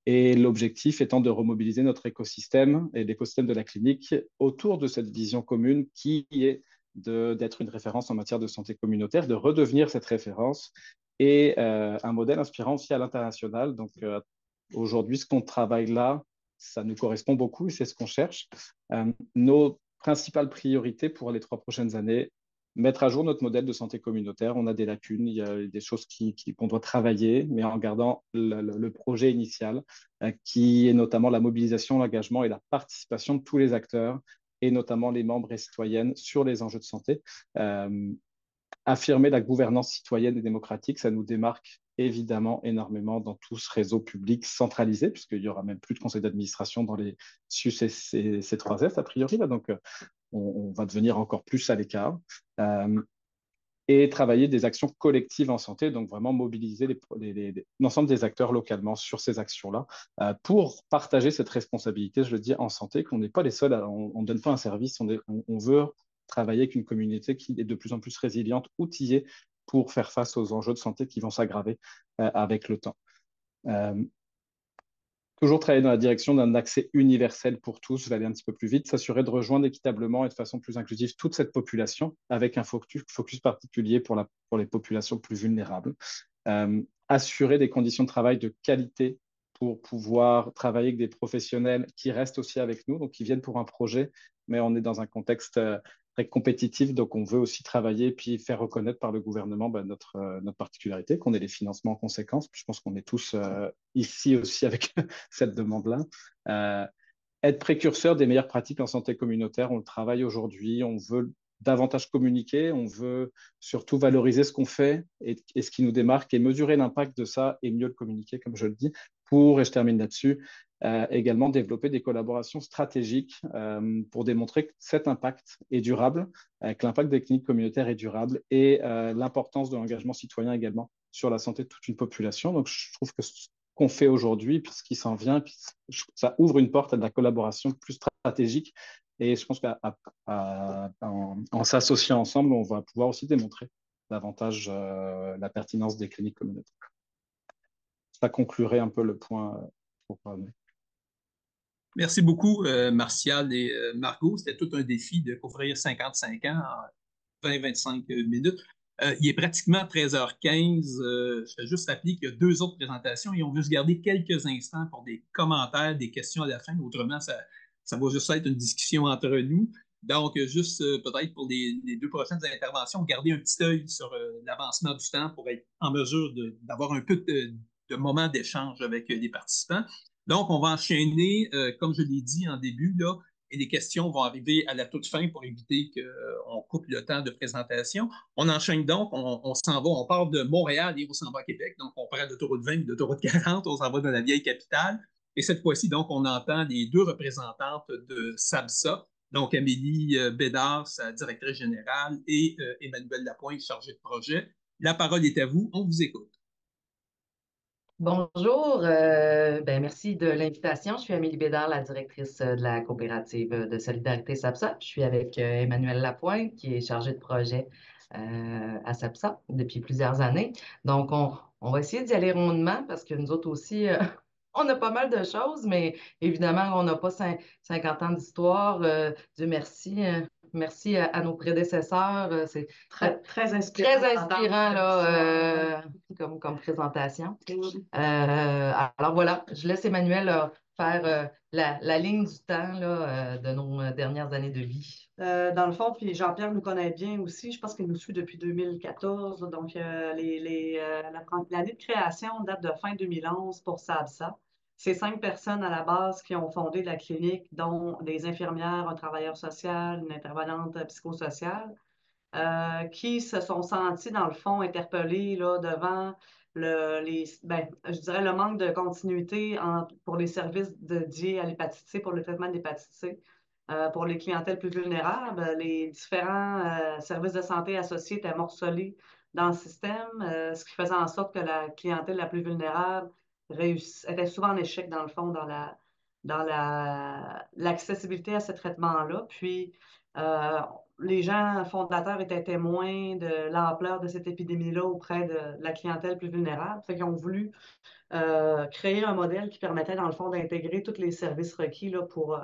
et l'objectif étant de remobiliser notre écosystème et l'écosystème de la clinique autour de cette vision commune qui est d'être une référence en matière de santé communautaire, de redevenir cette référence et un modèle inspirant aussi à l'international. Donc aujourd'hui, ce qu'on travaille là, ça nous correspond beaucoup et c'est ce qu'on cherche. Nos principales priorités pour les 3 prochaines années, mettre à jour notre modèle de santé communautaire. On a des lacunes, il y a des choses qu'on doit travailler, mais en gardant le projet initial, qui est notamment la mobilisation, l'engagement et la participation de tous les acteurs, et notamment les membres et citoyennes sur les enjeux de santé. Affirmer la gouvernance citoyenne et démocratique, ça nous démarque évidemment énormément dans tout ce réseau public centralisé, puisqu'il n'y aura même plus de conseil d'administration dans les SUS et C3S, a priori. Là, donc, on va devenir encore plus à l'écart. Et travailler des actions collectives en santé, donc vraiment mobiliser l'ensemble des acteurs localement sur ces actions-là pour partager cette responsabilité, je le dis, en santé, qu'on n'est pas les seuls, on ne donne pas un service, on veut travailler avec une communauté qui est de plus en plus résiliente, outillée pour faire face aux enjeux de santé qui vont s'aggraver avec le temps. Toujours travailler dans la direction d'un accès universel pour tous, je vais aller un petit peu plus vite, s'assurer de rejoindre équitablement et de façon plus inclusive toute cette population avec un focus particulier pour les populations plus vulnérables. Assurer des conditions de travail de qualité pour pouvoir travailler avec des professionnels qui restent aussi avec nous, donc qui viennent pour un projet, mais on est dans un contexte très compétitif, donc on veut aussi travailler puis faire reconnaître par le gouvernement notre particularité, qu'on ait les financements en conséquence. Je pense qu'on est tous ici aussi avec cette demande-là. Être précurseur des meilleures pratiques en santé communautaire, on le travaille aujourd'hui, on veut davantage communiquer, on veut surtout valoriser ce qu'on fait et ce qui nous démarque et mesurer l'impact de ça et mieux le communiquer, comme je le dis, pour, et je termine là-dessus, également développer des collaborations stratégiques pour démontrer que cet impact est durable, que l'impact des cliniques communautaires est durable et l'importance de l'engagement citoyen également sur la santé de toute une population. Donc, je trouve que ce qu'on fait aujourd'hui, puis ce qui s'en vient, puis ça ouvre une porte à de la collaboration plus stratégique. Et je pense qu'en s'associant ensemble, on va pouvoir aussi démontrer davantage la pertinence des cliniques communautaires. Ça conclurait un peu le point pour parler. Merci beaucoup, Martial et Margot. C'était tout un défi de couvrir 55 ans en 20-25 minutes. Il est pratiquement 13h15. Je vais juste rappeler qu'il y a 2 autres présentations et on veut se garder quelques instants pour des commentaires, des questions à la fin. Autrement, ça va juste être une discussion entre nous. Donc, juste peut-être pour les 2 prochaines interventions, garder un petit œil sur l'avancement du temps pour être en mesure d'avoir un peu de moments d'échange avec les participants. Donc, on va enchaîner, comme je l'ai dit en début, là, et les questions vont arriver à la toute fin pour éviter qu'on coupe le temps de présentation. On enchaîne donc, on s'en va, on part de Montréal et on s'en va à Québec. Donc, on prend l'autoroute 20 et l'autoroute 40, on s'en va dans la vieille capitale. Et cette fois-ci, donc, on entend les 2 représentantes de SABSA, donc Amélie Bédard, sa directrice générale, et Emmanuel Lapointe, chargée de projet. La parole est à vous, on vous écoute. Bonjour, merci de l'invitation. Je suis Amélie Bédard, la directrice de la coopérative de solidarité SABSA. Je suis avec Emmanuel Lapointe, qui est chargé de projet à SABSA depuis plusieurs années. Donc, on va essayer d'y aller rondement parce que nous autres aussi, on a pas mal de choses, mais évidemment, on n'a pas 50 ans d'histoire. Dieu merci. Merci à nos prédécesseurs. C'est très inspirant. Très inspirant là, comme présentation. Alors voilà, je laisse Emmanuel faire la ligne du temps là, de nos dernières années de vie. Dans le fond, puis Jean-Pierre nous connaît bien aussi. Je pense qu'il nous suit depuis 2014. Donc, l'année de création date de fin 2011 pour SABSA. C'est 5 personnes à la base qui ont fondé la clinique, dont des infirmières, un travailleur social, une intervenante psychosociale, qui se sont sentis, dans le fond, interpellés là, devant je dirais le manque de continuité pour les services dédiés à l'hépatite C, pour le traitement de l'hépatite C. Pour les clientèles plus vulnérables, les différents services de santé associés étaient morcelés dans le système, ce qui faisait en sorte que la clientèle la plus vulnérable était souvent en échec, dans le fond, dans l'accessibilité à ce traitement-là. Puis, les gens fondateurs étaient témoins de l'ampleur de cette épidémie-là auprès de la clientèle plus vulnérable. Fait qu'ils ont voulu créer un modèle qui permettait, dans le fond, d'intégrer tous les services requis là, pour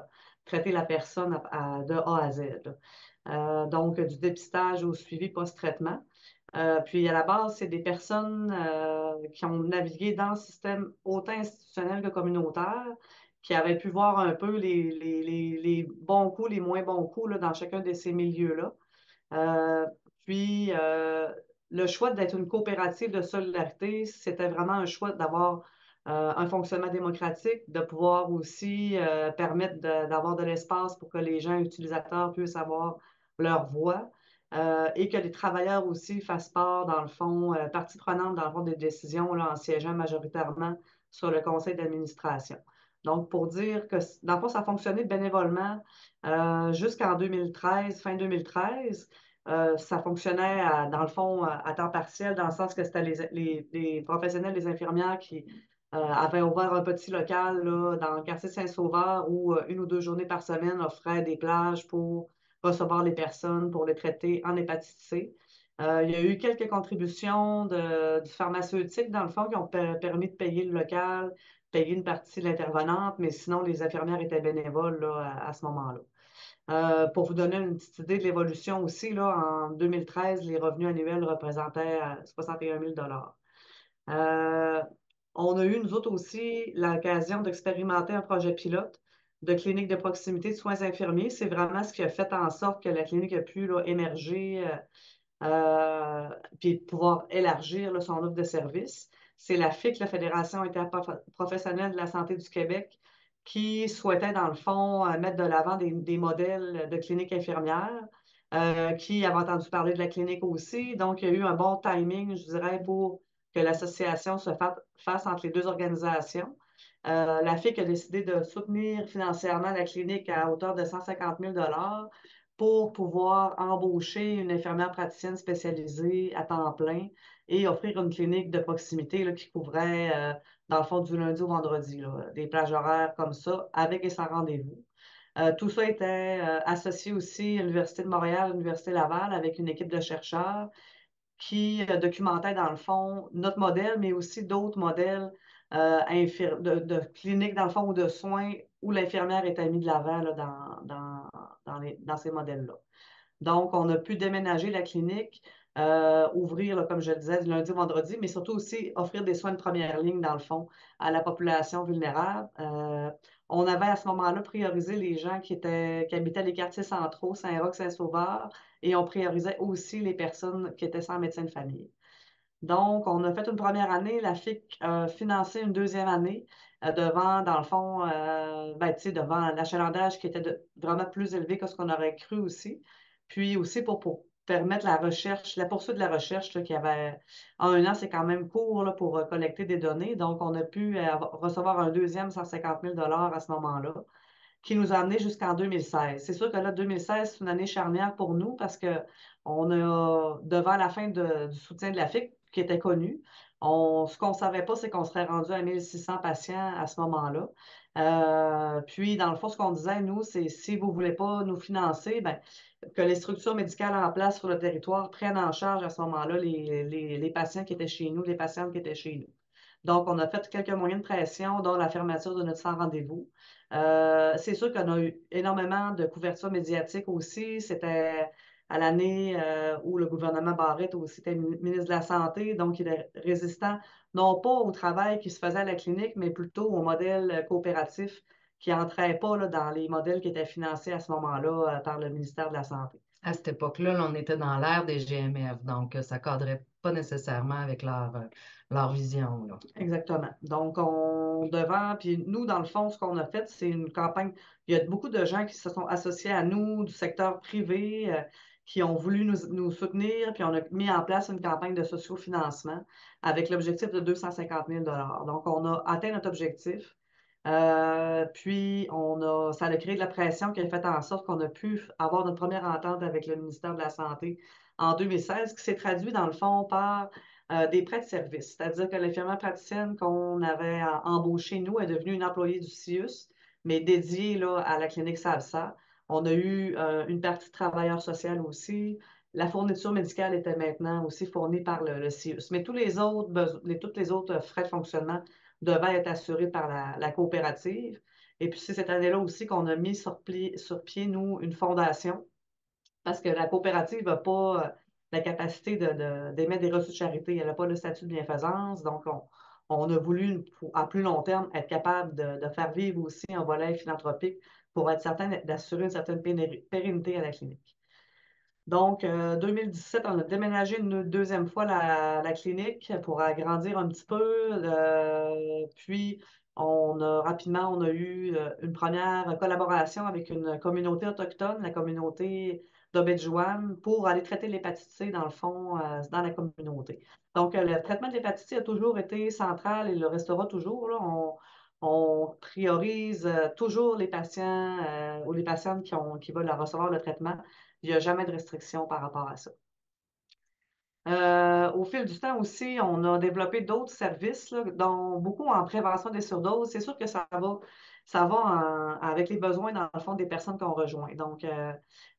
traiter la personne de A à Z. Donc, du dépistage au suivi post-traitement. Puis, à la base, c'est des personnes qui ont navigué dans le système autant institutionnel que communautaire, qui avaient pu voir un peu les bons coups, les moins bons coups là, dans chacun de ces milieux-là. Puis, le choix d'être une coopérative de solidarité, c'était vraiment un choix d'avoir un fonctionnement démocratique, de pouvoir aussi permettre d'avoir de l'espace pour que les gens utilisateurs puissent avoir leur voix et que les travailleurs aussi fassent part, dans le fond, partie prenante dans le fond des décisions là, en siégeant majoritairement sur le conseil d'administration. Donc, pour dire que, dans le fond, ça a fonctionné bénévolement jusqu'en 2013, fin 2013. Ça fonctionnait, dans le fond, à temps partiel, dans le sens que c'était les professionnels, les infirmières qui avaient ouvert un petit local là, dans le quartier Saint-Sauveur où une ou deux journées par semaine offraient des plages pour recevoir les personnes, pour les traiter en hépatite C. Il y a eu quelques contributions du pharmaceutique, dans le fond, qui ont permis de payer le local, payer une partie de l'intervenante, mais sinon, les infirmières étaient bénévoles là, à ce moment-là. Pour vous donner une petite idée de l'évolution aussi, là, en 2013, les revenus annuels représentaient 61 000 euh, On a eu, nous autres aussi, l'occasion d'expérimenter un projet pilote de clinique de proximité de soins infirmiers. C'est vraiment ce qui a fait en sorte que la clinique a pu là, émerger puis pouvoir élargir là, son offre de services. C'est la FIC, la Fédération interprofessionnelle de la santé du Québec, qui souhaitait, dans le fond, mettre de l'avant des modèles de cliniques infirmières, qui avaient entendu parler de la clinique aussi. Donc, il y a eu un bon timing, je dirais, pour que l'association se fasse entre les deux organisations. La FIC a décidé de soutenir financièrement la clinique à hauteur de 150 000 pour pouvoir embaucher une infirmière praticienne spécialisée à temps plein et offrir une clinique de proximité là, qui couvrait, dans le fond, du lundi au vendredi, là, des plages horaires comme ça, avec et sans rendez-vous. Tout ça était associé aussi à l'Université de Montréal, à l'Université Laval, avec une équipe de chercheurs qui documentait, dans le fond, notre modèle, mais aussi d'autres modèles de cliniques, dans le fond, ou de soins où l'infirmière était mise de l'avant là, dans ces modèles-là. Donc, on a pu déménager la clinique, ouvrir, là, comme je le disais, du lundi au vendredi, mais surtout aussi offrir des soins de première ligne, dans le fond, à la population vulnérable. On avait à ce moment-là priorisé les gens qui habitaient les quartiers centraux, Saint-Roch, Saint-Sauveur, et on priorisait aussi les personnes qui étaient sans médecin de famille. Donc, on a fait une première année, la FIC a financé une deuxième année devant, dans le fond, ben, tu sais, devant l'achalandage qui était vraiment plus élevé que ce qu'on aurait cru aussi. Puis aussi pour permettre la recherche, la poursuite de la recherche là, qui avait en un an, c'est quand même court là, pour collecter des données. Donc, on a pu recevoir un deuxième 150 000 à ce moment-là, qui nous a amené jusqu'en 2016. C'est sûr que là, 2016, c'est une année charnière pour nous parce que on a, devant la fin du soutien de la FIC, qui était connu, ce qu'on ne savait pas, c'est qu'on serait rendu à 1600 patients à ce moment-là. Puis, dans le fond, ce qu'on disait, nous, c'est si vous ne voulez pas nous financer, ben, que les structures médicales en place sur le territoire prennent en charge à ce moment-là les patients qui étaient chez nous, les patientes qui étaient chez nous. Donc, on a fait quelques moyens de pression, dont la fermeture de notre sans rendez-vous. C'est sûr qu'on a eu énormément de couverture médiatique aussi. C'était à l'année où le gouvernement Barrette aussi était ministre de la Santé, donc il est résistant non pas au travail qui se faisait à la clinique, mais plutôt au modèle coopératif qui n'entrait pas là, dans les modèles qui étaient financés à ce moment-là par le ministère de la Santé. À cette époque-là, là, on était dans l'ère des GMF, donc ça ne cadrait pas nécessairement avec leur vision, là. Exactement. Donc, puis nous, dans le fond, ce qu'on a fait, c'est une campagne. Il y a beaucoup de gens qui se sont associés à nous du secteur privé, qui ont voulu nous soutenir, puis on a mis en place une campagne de sociofinancement avec l'objectif de 250 000 Donc, on a atteint notre objectif. Puis, ça a créé de la pression qui a fait en sorte qu'on a pu avoir notre première entente avec le ministère de la Santé en 2016, qui s'est traduit, dans le fond, par des prêts de service. C'est-à-dire que l'infirmière praticienne qu'on avait embauchée, nous, est devenue une employée du CIUS, mais dédiée là, à la clinique SAVSA. On a eu une partie de travailleur social aussi. La fourniture médicale était maintenant aussi fournie par le CIUS. Mais tous toutes les autres frais de fonctionnement devaient être assurés par la coopérative. Et puis, c'est cette année-là aussi qu'on a mis sur pied, nous, une fondation, parce que la coopérative n'a pas la capacité d'émettre des reçus de charité. Elle n'a pas le statut de bienfaisance. Donc, on a voulu, à plus long terme, être capable de faire vivre aussi un volet philanthropique pour être certain d'assurer une certaine pérennité à la clinique. Donc, 2017, on a déménagé une deuxième fois la clinique pour agrandir un petit peu. Puis, rapidement, on a eu une première collaboration avec une communauté autochtone, la communauté d'Obedjouan, pour aller traiter l'hépatite C, dans le fond, dans la communauté. Donc, le traitement de l'hépatite C a toujours été central et le restera toujours, là. On priorise toujours les patients ou les patientes qui veulent recevoir le traitement. Il n'y a jamais de restriction par rapport à ça. Au fil du temps aussi, on a développé d'autres services, là, dont beaucoup en prévention des surdoses. C'est sûr que ça va avec les besoins, dans le fond, des personnes qu'on rejoint. Donc,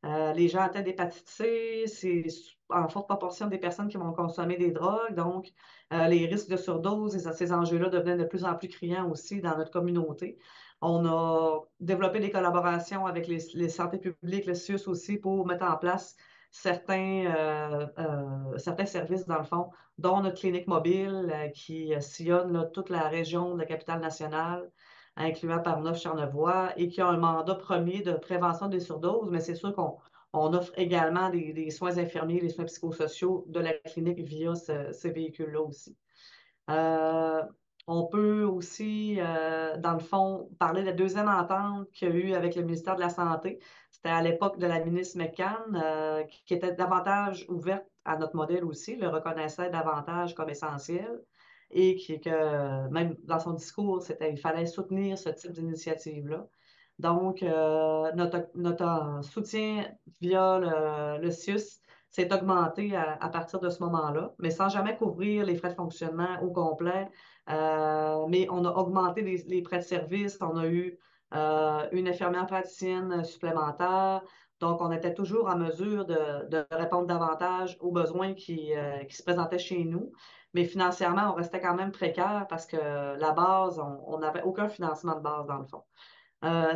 les gens atteints d'hépatite C, c'est en forte proportion des personnes qui vont consommer des drogues. Donc, les risques de surdose et ces enjeux-là devenaient de plus en plus criants aussi dans notre communauté. On a développé des collaborations avec les santé publiques, le CIUS aussi, pour mettre en place certains services, dans le fond, dont notre clinique mobile qui sillonne là, toute la région de la capitale nationale, incluant Parneuf-Charlevoix, et qui a un mandat premier de prévention des surdoses, mais c'est sûr qu'on offre également des soins infirmiers, des soins psychosociaux de la clinique via ces véhicules-là aussi. Euh, on peut aussi, dans le fond, parler de la deuxième entente qu'il y a eu avec le ministère de la Santé. C'était à l'époque de la ministre McCann, qui était davantage ouverte à notre modèle aussi, le reconnaissait davantage comme essentiel et que même dans son discours, il fallait soutenir ce type d'initiative-là. Donc, notre soutien via le CIUS s'est augmenté à partir de ce moment-là, mais sans jamais couvrir les frais de fonctionnement au complet. Mais on a augmenté les frais de service, on a eu une infirmière praticienne supplémentaire. Donc, on était toujours en mesure de répondre davantage aux besoins qui se présentaient chez nous. Mais financièrement, on restait quand même précaire parce que la base, on n'avait aucun financement de base dans le fond.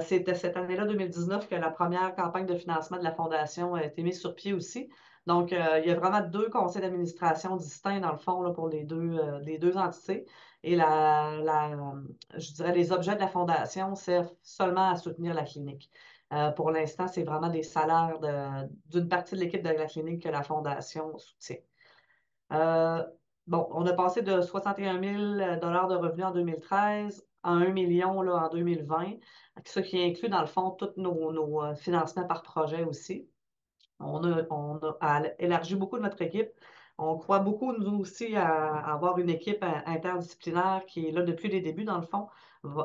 C'était cette année-là, 2019, que la première campagne de financement de la Fondation a été mise sur pied aussi. Donc, il y a vraiment deux conseils d'administration distincts, dans le fond, là, pour les deux entités. Et je dirais, les objets de la Fondation servent seulement à soutenir la clinique. Pour l'instant, c'est vraiment des salaires d'une partie de l'équipe de la clinique que la Fondation soutient. Euh, bon, on a passé de 61 000 de revenus en 2013 à 1 million là, en 2020, ce qui inclut dans le fond tous nos financements par projet aussi. On a élargi beaucoup de notre équipe. On croit beaucoup, nous aussi, à avoir une équipe interdisciplinaire qui est là depuis les débuts, dans le fond,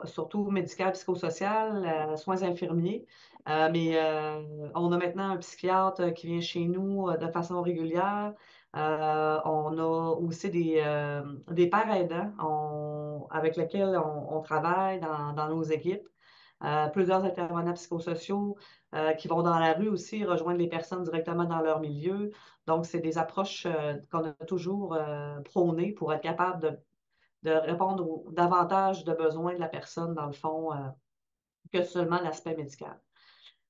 surtout médical, psychosocial, soins infirmiers. On a maintenant un psychiatre qui vient chez nous de façon régulière. On a aussi des pairs aidants avec lesquels on travaille dans nos équipes. Plusieurs intervenants psychosociaux qui vont dans la rue aussi rejoindre les personnes directement dans leur milieu. Donc, c'est des approches qu'on a toujours prônées pour être capable de répondre davantage de besoins de la personne, dans le fond, que seulement l'aspect médical.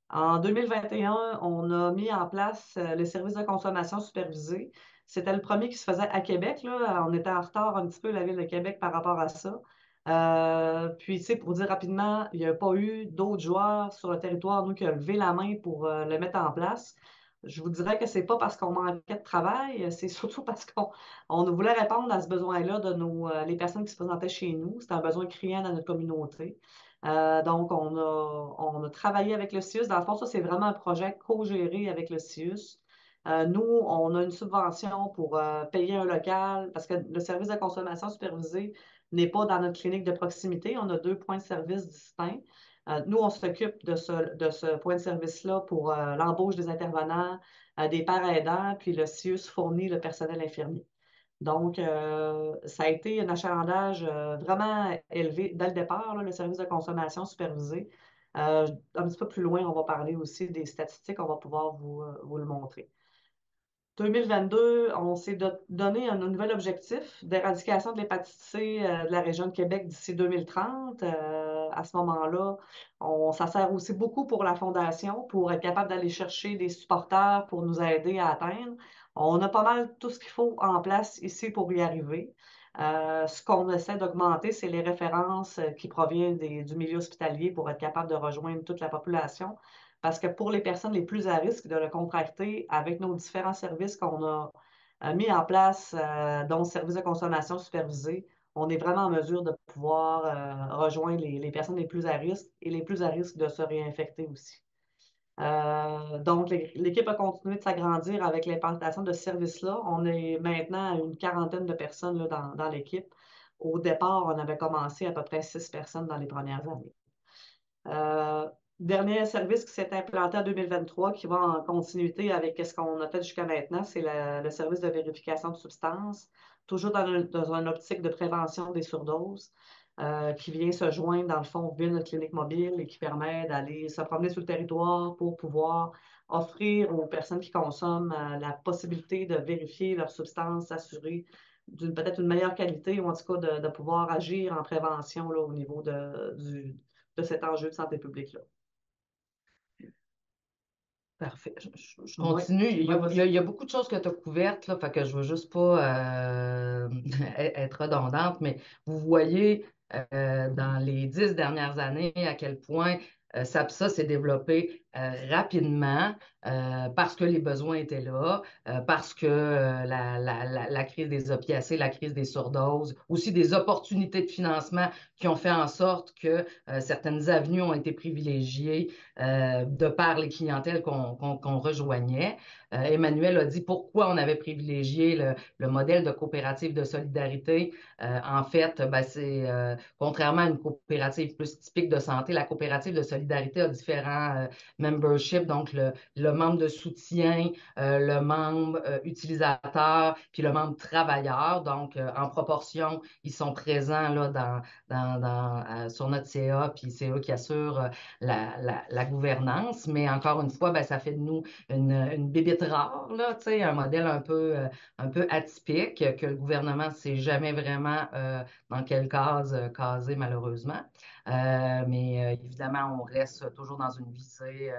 En 2021, on a mis en place le service de consommation supervisée. C'était le premier qui se faisait à Québec, là. On était en retard un petit peu, la ville de Québec, par rapport à ça. Puis, tu sais, pour dire rapidement, il n'y a pas eu d'autres joueurs sur le territoire, nous, qui ont levé la main pour le mettre en place. Je vous dirais que c'est pas parce qu'on manquait de travail, c'est surtout parce qu'on voulait répondre à ce besoin-là de les personnes qui se présentaient chez nous. C'était un besoin criant dans notre communauté. Donc, on a travaillé avec le CIUS. Dans le fond, ça, c'est vraiment un projet co-géré avec le CIUS. Nous, on a une subvention pour payer un local parce que le service de consommation supervisée n'est pas dans notre clinique de proximité. On a deux points de service distincts. Nous, on s'occupe de ce point de service-là pour l'embauche des intervenants, des pairs aidants, puis le CIUS fournit le personnel infirmier. Donc, ça a été un achalandage vraiment élevé dès le départ, là, le service de consommation supervisé. Un petit peu plus loin, on va parler aussi des statistiques, on va pouvoir vous le montrer. 2022, on s'est donné un nouvel objectif d'éradication de l'hépatite C de la région de Québec d'ici 2030. À ce moment-là, ça sert aussi beaucoup pour la Fondation, pour être capable d'aller chercher des supporters pour nous aider à atteindre. On a pas mal tout ce qu'il faut en place ici pour y arriver. Ce qu'on essaie d'augmenter, c'est les références qui proviennent du milieu hospitalier pour être capable de rejoindre toute la population. Parce que pour les personnes les plus à risque de le contracter, avec nos différents services qu'on a mis en place, dont le service de consommation supervisé, on est vraiment en mesure de pouvoir rejoindre les personnes les plus à risque et les plus à risque de se réinfecter aussi. Donc, l'équipe a continué de s'agrandir avec l'implantation de ce service-là. On est maintenant à une quarantaine de personnes là, dans l'équipe. Au départ, on avait commencé à peu près 6 personnes dans les premières années. Dernier service qui s'est implanté en 2023, qui va en continuité avec ce qu'on a fait jusqu'à maintenant, c'est le service de vérification de substances, toujours dans une optique de prévention des surdoses, qui vient se joindre, dans le fond, via notre clinique mobile et qui permet d'aller se promener sur le territoire pour pouvoir offrir aux personnes qui consomment la possibilité de vérifier leurs substances, s'assurer peut-être une meilleure qualité ou en tout cas de pouvoir agir en prévention là, au niveau de cet enjeu de santé publique-là. Parfait. Je continue. Il y a beaucoup de choses que tu as couvertes, là, fait que je ne veux juste pas être redondante, mais vous voyez dans les 10 dernières années à quel point SAPSA s'est développé rapidement parce que les besoins étaient là, parce que la crise des opiacés, la crise des surdoses, aussi des opportunités de financement qui ont fait en sorte que certaines avenues ont été privilégiées de par les clientèles qu'on rejoignait. Emmanuel a dit pourquoi on avait privilégié le modèle de coopérative de solidarité. En fait, c'est contrairement à une coopérative plus typique de santé, la coopérative de solidarité a différents memberships, donc le membre de soutien, le membre utilisateur, puis le membre travailleur. Donc, en proportion, ils sont présents là, sur notre CA, puis c'est eux qui assurent la gouvernance. Mais encore une fois, ça fait de nous une bébête rare, là, un modèle un peu atypique que le gouvernement ne sait jamais vraiment dans quelle case caser, malheureusement. Mais évidemment, on reste toujours dans une visée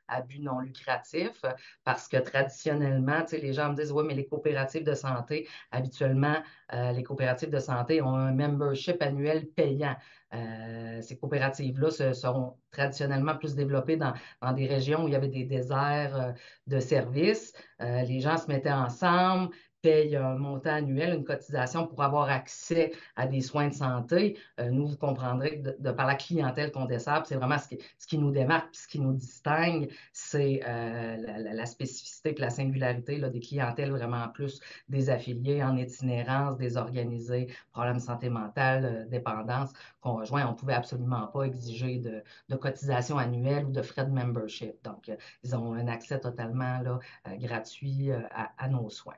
à but non lucratif parce que traditionnellement, les gens me disent, oui, mais les coopératives de santé, habituellement, les coopératives de santé ont un membership annuel payant. Ces coopératives-là seront traditionnellement plus développées dans des régions où il y avait des déserts de services. Les gens se mettaient ensemble, payent un montant annuel, une cotisation pour avoir accès à des soins de santé. Nous, vous comprendrez que de par la clientèle qu'on dessert, c'est vraiment ce qui nous démarque, ce qui nous distingue, c'est la spécificité et la singularité là, des clientèles vraiment plus des affiliés en itinérance, désorganisés, problèmes de santé mentale, dépendance qu'on rejoint. On ne pouvait absolument pas exiger de cotisation annuelle ou de frais de membership. Donc, ils ont un accès totalement là, gratuit à nos soins.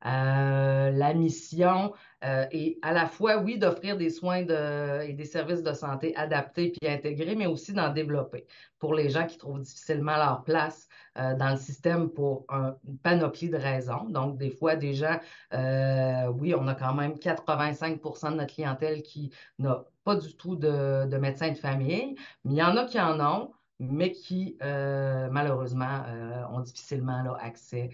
La mission est à la fois, oui, d'offrir des soins et des services de santé adaptés puis intégrés, mais aussi d'en développer pour les gens qui trouvent difficilement leur place dans le système pour une panoplie de raisons. Donc, des fois, des gens, oui, on a quand même 85 de notre clientèle qui n'a pas du tout de médecin de famille, mais il y en a qui en ont, mais qui, malheureusement, ont difficilement là, accès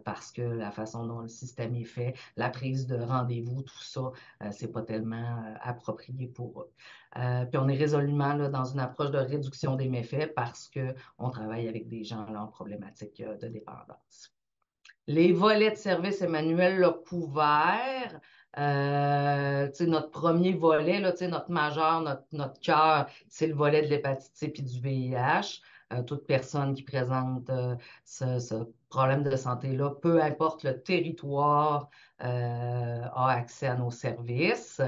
parce que la façon dont le système est fait, la prise de rendez-vous, tout ça, c'est pas tellement approprié pour eux. Puis on est résolument là, dans une approche de réduction des méfaits parce qu'on travaille avec des gens là, en problématique de dépendance. Les volets de service, Emmanuel l'a couvert. Notre premier volet, là, notre majeur, notre cœur, c'est le volet de l'hépatite C et du VIH. Toute personne qui présente ce problème de santé-là, peu importe le territoire, a accès à nos services.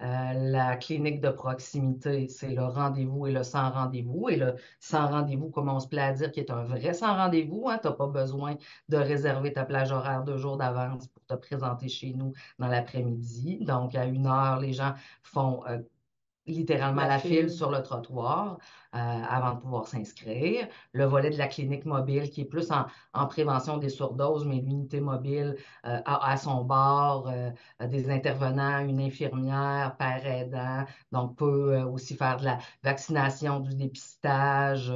La clinique de proximité, c'est le rendez-vous et le sans rendez-vous. Et le sans rendez-vous, comme on se plaît à dire, qui est un vrai sans rendez-vous. Hein, tu n'as pas besoin de réserver ta plage horaire 2 jours d'avance pour te présenter chez nous dans l'après-midi. Donc, à 1 heure, les gens font littéralement la file sur le trottoir avant de pouvoir s'inscrire. Le volet de la clinique mobile qui est plus en prévention des surdoses, mais l'unité mobile a à son bord des intervenants, une infirmière, père aidant, donc peut aussi faire de la vaccination, du dépistage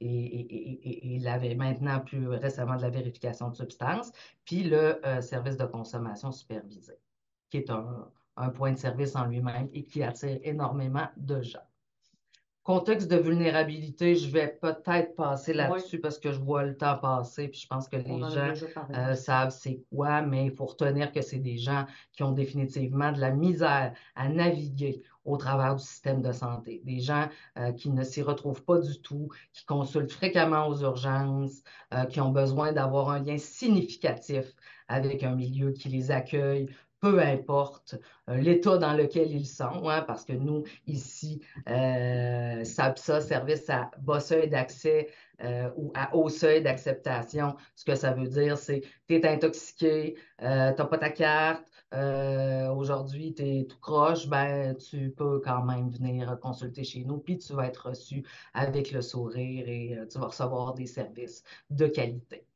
et maintenant plus récemment de la vérification de substances, puis le service de consommation supervisée qui est un point de service en lui-même et qui attire énormément de gens. Contexte de vulnérabilité, je vais peut-être passer là-dessus parce que je vois le temps passer, puis je pense que les gens savent c'est quoi, mais il faut retenir que c'est des gens qui ont définitivement de la misère à naviguer au travers du système de santé. Des gens qui ne s'y retrouvent pas du tout, qui consultent fréquemment aux urgences, qui ont besoin d'avoir un lien significatif avec un milieu qui les accueille, peu importe l'état dans lequel ils sont, hein, parce que nous, ici, SAPSA, service à bas seuil d'accès ou à haut seuil d'acceptation, ce que ça veut dire, c'est tu es intoxiqué, tu n'as pas ta carte, aujourd'hui, tu es tout croche, ben, tu peux quand même venir consulter chez nous, puis tu vas être reçu avec le sourire et tu vas recevoir des services de qualité.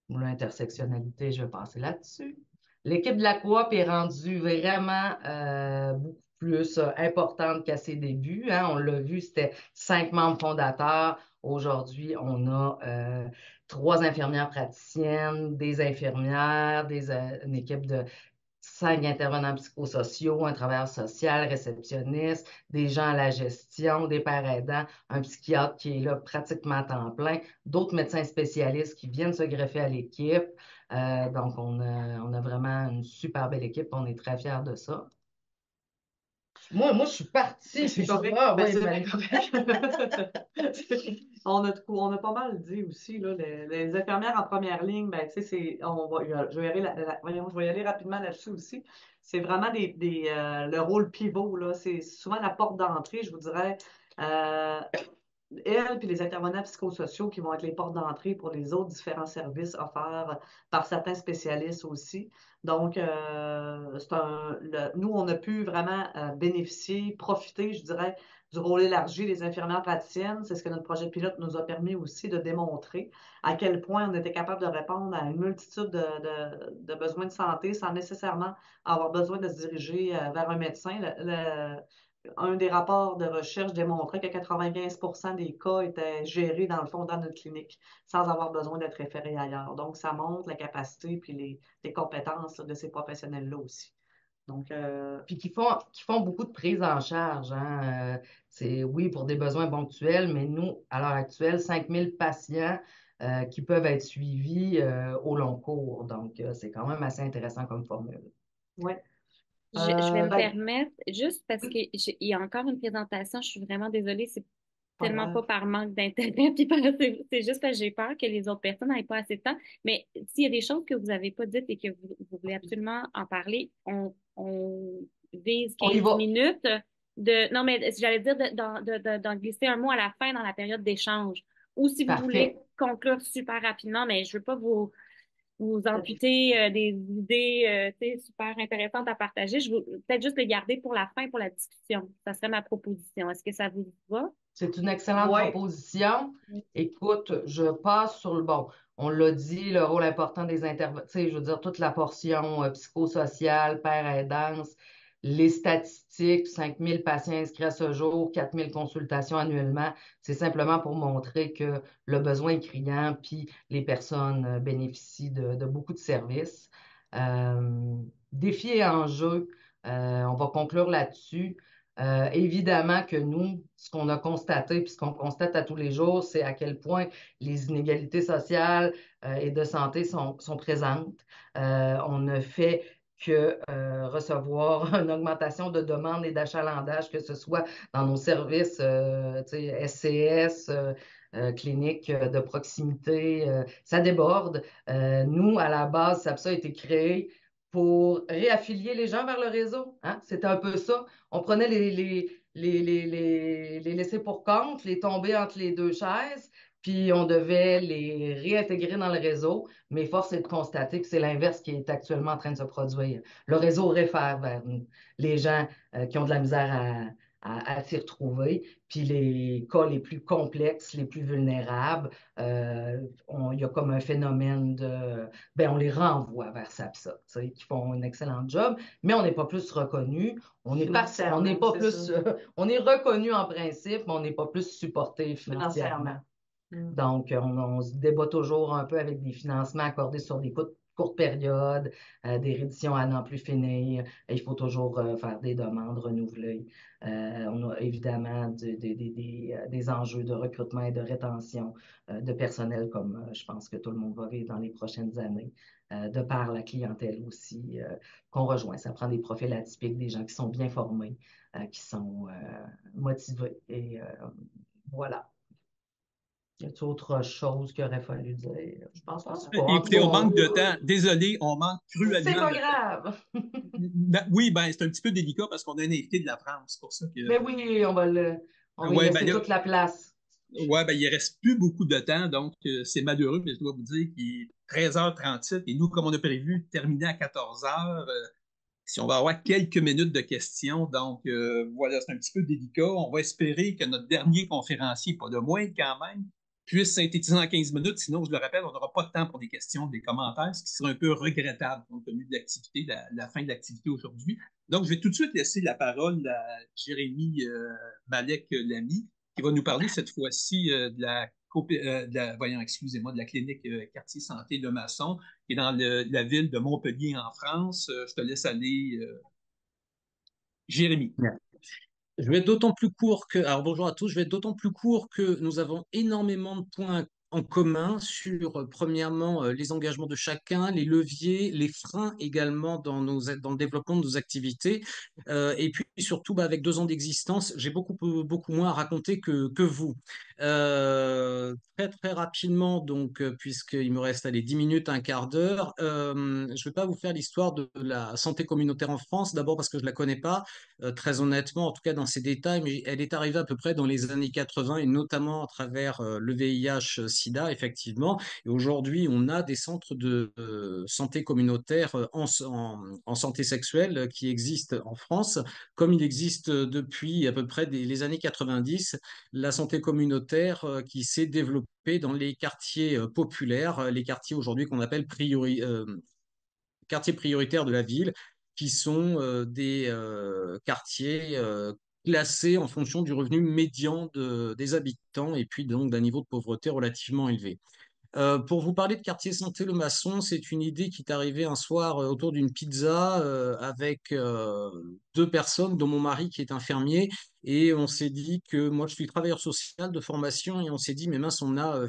L'intersectionnalité, je vais passer là-dessus. L'équipe de la coop est rendue vraiment beaucoup plus importante qu'à ses débuts. Hein. On l'a vu, c'était 5 membres fondateurs. Aujourd'hui, on a 3 infirmières praticiennes, des infirmières, une équipe de 5 intervenants psychosociaux, un travailleur social, réceptionniste, des gens à la gestion, des pères aidants, un psychiatre qui est là pratiquement à temps plein, d'autres médecins spécialistes qui viennent se greffer à l'équipe. Donc, on a vraiment une super belle équipe. On est très fiers de ça. Moi, je suis partie. C'est correct. On a pas mal dit aussi, là, les infirmières en première ligne, ben, je vais y aller rapidement là-dessus aussi. C'est vraiment le rôle pivot, là. C'est souvent la porte d'entrée, je vous dirais. Elles, puis les intervenants psychosociaux qui vont être les portes d'entrée pour les autres différents services offerts par certains spécialistes aussi. Donc, nous, on a pu vraiment bénéficier, profiter, je dirais, du rôle élargi des infirmières praticiennes. C'est ce que notre projet pilote nous a permis aussi de démontrer à quel point on était capable de répondre à une multitude de besoins de santé sans nécessairement avoir besoin de se diriger vers un médecin. Un des rapports de recherche démontrait que 95% des cas étaient gérés, dans le fond, dans notre clinique, sans avoir besoin d'être référés ailleurs. Donc, ça montre la capacité puis les compétences là, de ces professionnels-là aussi. Donc, puis qui font beaucoup de prise en charge. Hein. C'est, oui, pour des besoins ponctuels, mais nous, à l'heure actuelle, 5000 patients qui peuvent être suivis au long cours. Donc, c'est quand même assez intéressant comme formule. Oui. Je vais me permettre, juste parce qu'il y a encore une présentation, je suis vraiment désolée, c'est tellement pas par manque d'intérêt, puis c'est juste parce que j'ai peur que les autres personnes n'aient pas assez de temps. Mais s'il y a des choses que vous n'avez pas dites et que vous voulez absolument en parler, on vise 15 minutes non, mais j'allais dire d'en glisser un mot à la fin dans la période d'échange. Ou si vous voulez conclure super rapidement, mais je veux pas vous amputer des idées super intéressantes à partager. Je veux peut-être juste les garder pour la fin, pour la discussion. Ça serait ma proposition. Est-ce que ça vous va? C'est une excellente proposition. Écoute, je passe sur le bon. On l'a dit, le rôle important des intervenants, je veux dire, toute la portion psychosociale, père aidance, les statistiques, 5000 patients inscrits à ce jour, 4000 consultations annuellement, c'est simplement pour montrer que le besoin est criant, puis les personnes bénéficient de beaucoup de services. Défis et enjeux, on va conclure là-dessus. Évidemment que nous, ce qu'on a constaté, puis ce qu'on constate à tous les jours, c'est à quel point les inégalités sociales et de santé sont présentes. On ne fait que recevoir une augmentation de demandes et d'achalandage, que ce soit dans nos services SCS, cliniques de proximité, ça déborde. Nous, à la base, SAPSA a été créé pour réaffilier les gens vers le réseau. Hein? C'était un peu ça. On prenait les laisser pour compte, les tomber entre les deux chaises, puis on devait les réintégrer dans le réseau. Mais force est de constater que c'est l'inverse qui est actuellement en train de se produire. Le réseau réfère vers nous les gens qui ont de la misère à s'y retrouver. Puis les cas les plus complexes, les plus vulnérables, il y a comme un phénomène on les renvoie vers SAPSA, qui font un excellent job, mais on n'est pas plus reconnu. On est reconnu en principe, mais on n'est pas plus supporté financièrement. Donc, on se débat toujours un peu avec des financements accordés sur des courte période, des rééditions à n'en plus finir. Il faut toujours faire des demandes renouvelées. On a évidemment des enjeux de recrutement et de rétention de personnel, comme je pense que tout le monde va vivre dans les prochaines années, de par la clientèle aussi qu'on rejoint. Ça prend des profils atypiques, des gens qui sont bien formés, qui sont motivés. Et voilà. Y a-t-il autre chose qu'il aurait fallu dire? Je pense pas. En tout Écoutez, on cas, manque de temps. Désolé, on manque c'est cruellement pas de temps. grave. Oui, ben, c'est un petit peu délicat parce qu'on a un invité de la France. C'est pour ça que. Mais oui, on va y Ouais, ben laisser là, toute la place. ouais, ben, il reste plus beaucoup de temps, donc c'est malheureux, mais je dois vous dire qu'il est 13h37 et nous, comme on a prévu, terminer à 14h. Si on va avoir quelques minutes de questions, donc voilà, c'est un petit peu délicat. On va espérer que notre dernier conférencier, pas de moins quand même, puisse synthétiser en 15 minutes. Sinon, je le rappelle, on n'aura pas de temps pour des questions, des commentaires, ce qui serait un peu regrettable compte tenu de l'activité, la fin de l'activité aujourd'hui. Donc, je vais tout de suite laisser la parole à Jérémy Malek Lamy, qui va nous parler cette fois-ci voyons, excusez-moi, de la clinique Quartier Santé de Masson, qui est dans la ville de Montpellier en France. Je te laisse aller, Jérémy. Bien. Je vais être d'autant plus court que, alors bonjour à tous, je vais être d'autant plus court que nous avons énormément de points en commun sur, premièrement, les engagements de chacun, les leviers, les freins également dans le développement de nos activités. Et puis surtout, avec 2 ans d'existence, j'ai beaucoup moins à raconter que vous. Très très rapidement, donc, puisqu'il me reste 10 minutes, un quart d'heure, je ne vais pas vous faire l'histoire de la santé communautaire en France, d'abord parce que je ne la connais pas très honnêtement, en tout cas dans ses détails, mais elle est arrivée à peu près dans les années 80 et notamment à travers le VIH-Sida, effectivement. Et aujourd'hui, on a des centres de santé communautaire en santé sexuelle qui existent en France, comme il existe depuis à peu près les années 90, la santé communautaire qui s'est développée dans les quartiers populaires, les quartiers aujourd'hui qu'on appelle quartiers prioritaires de la ville, qui sont des quartiers classés en fonction du revenu médian des habitants et puis donc d'un niveau de pauvreté relativement élevé. Pour vous parler de quartier santé Le Maçon, c'est une idée qui est arrivée un soir autour d'une pizza avec 2 personnes, dont mon mari qui est infirmier, et on s'est dit que moi je suis travailleur social de formation et on s'est dit mais mince on a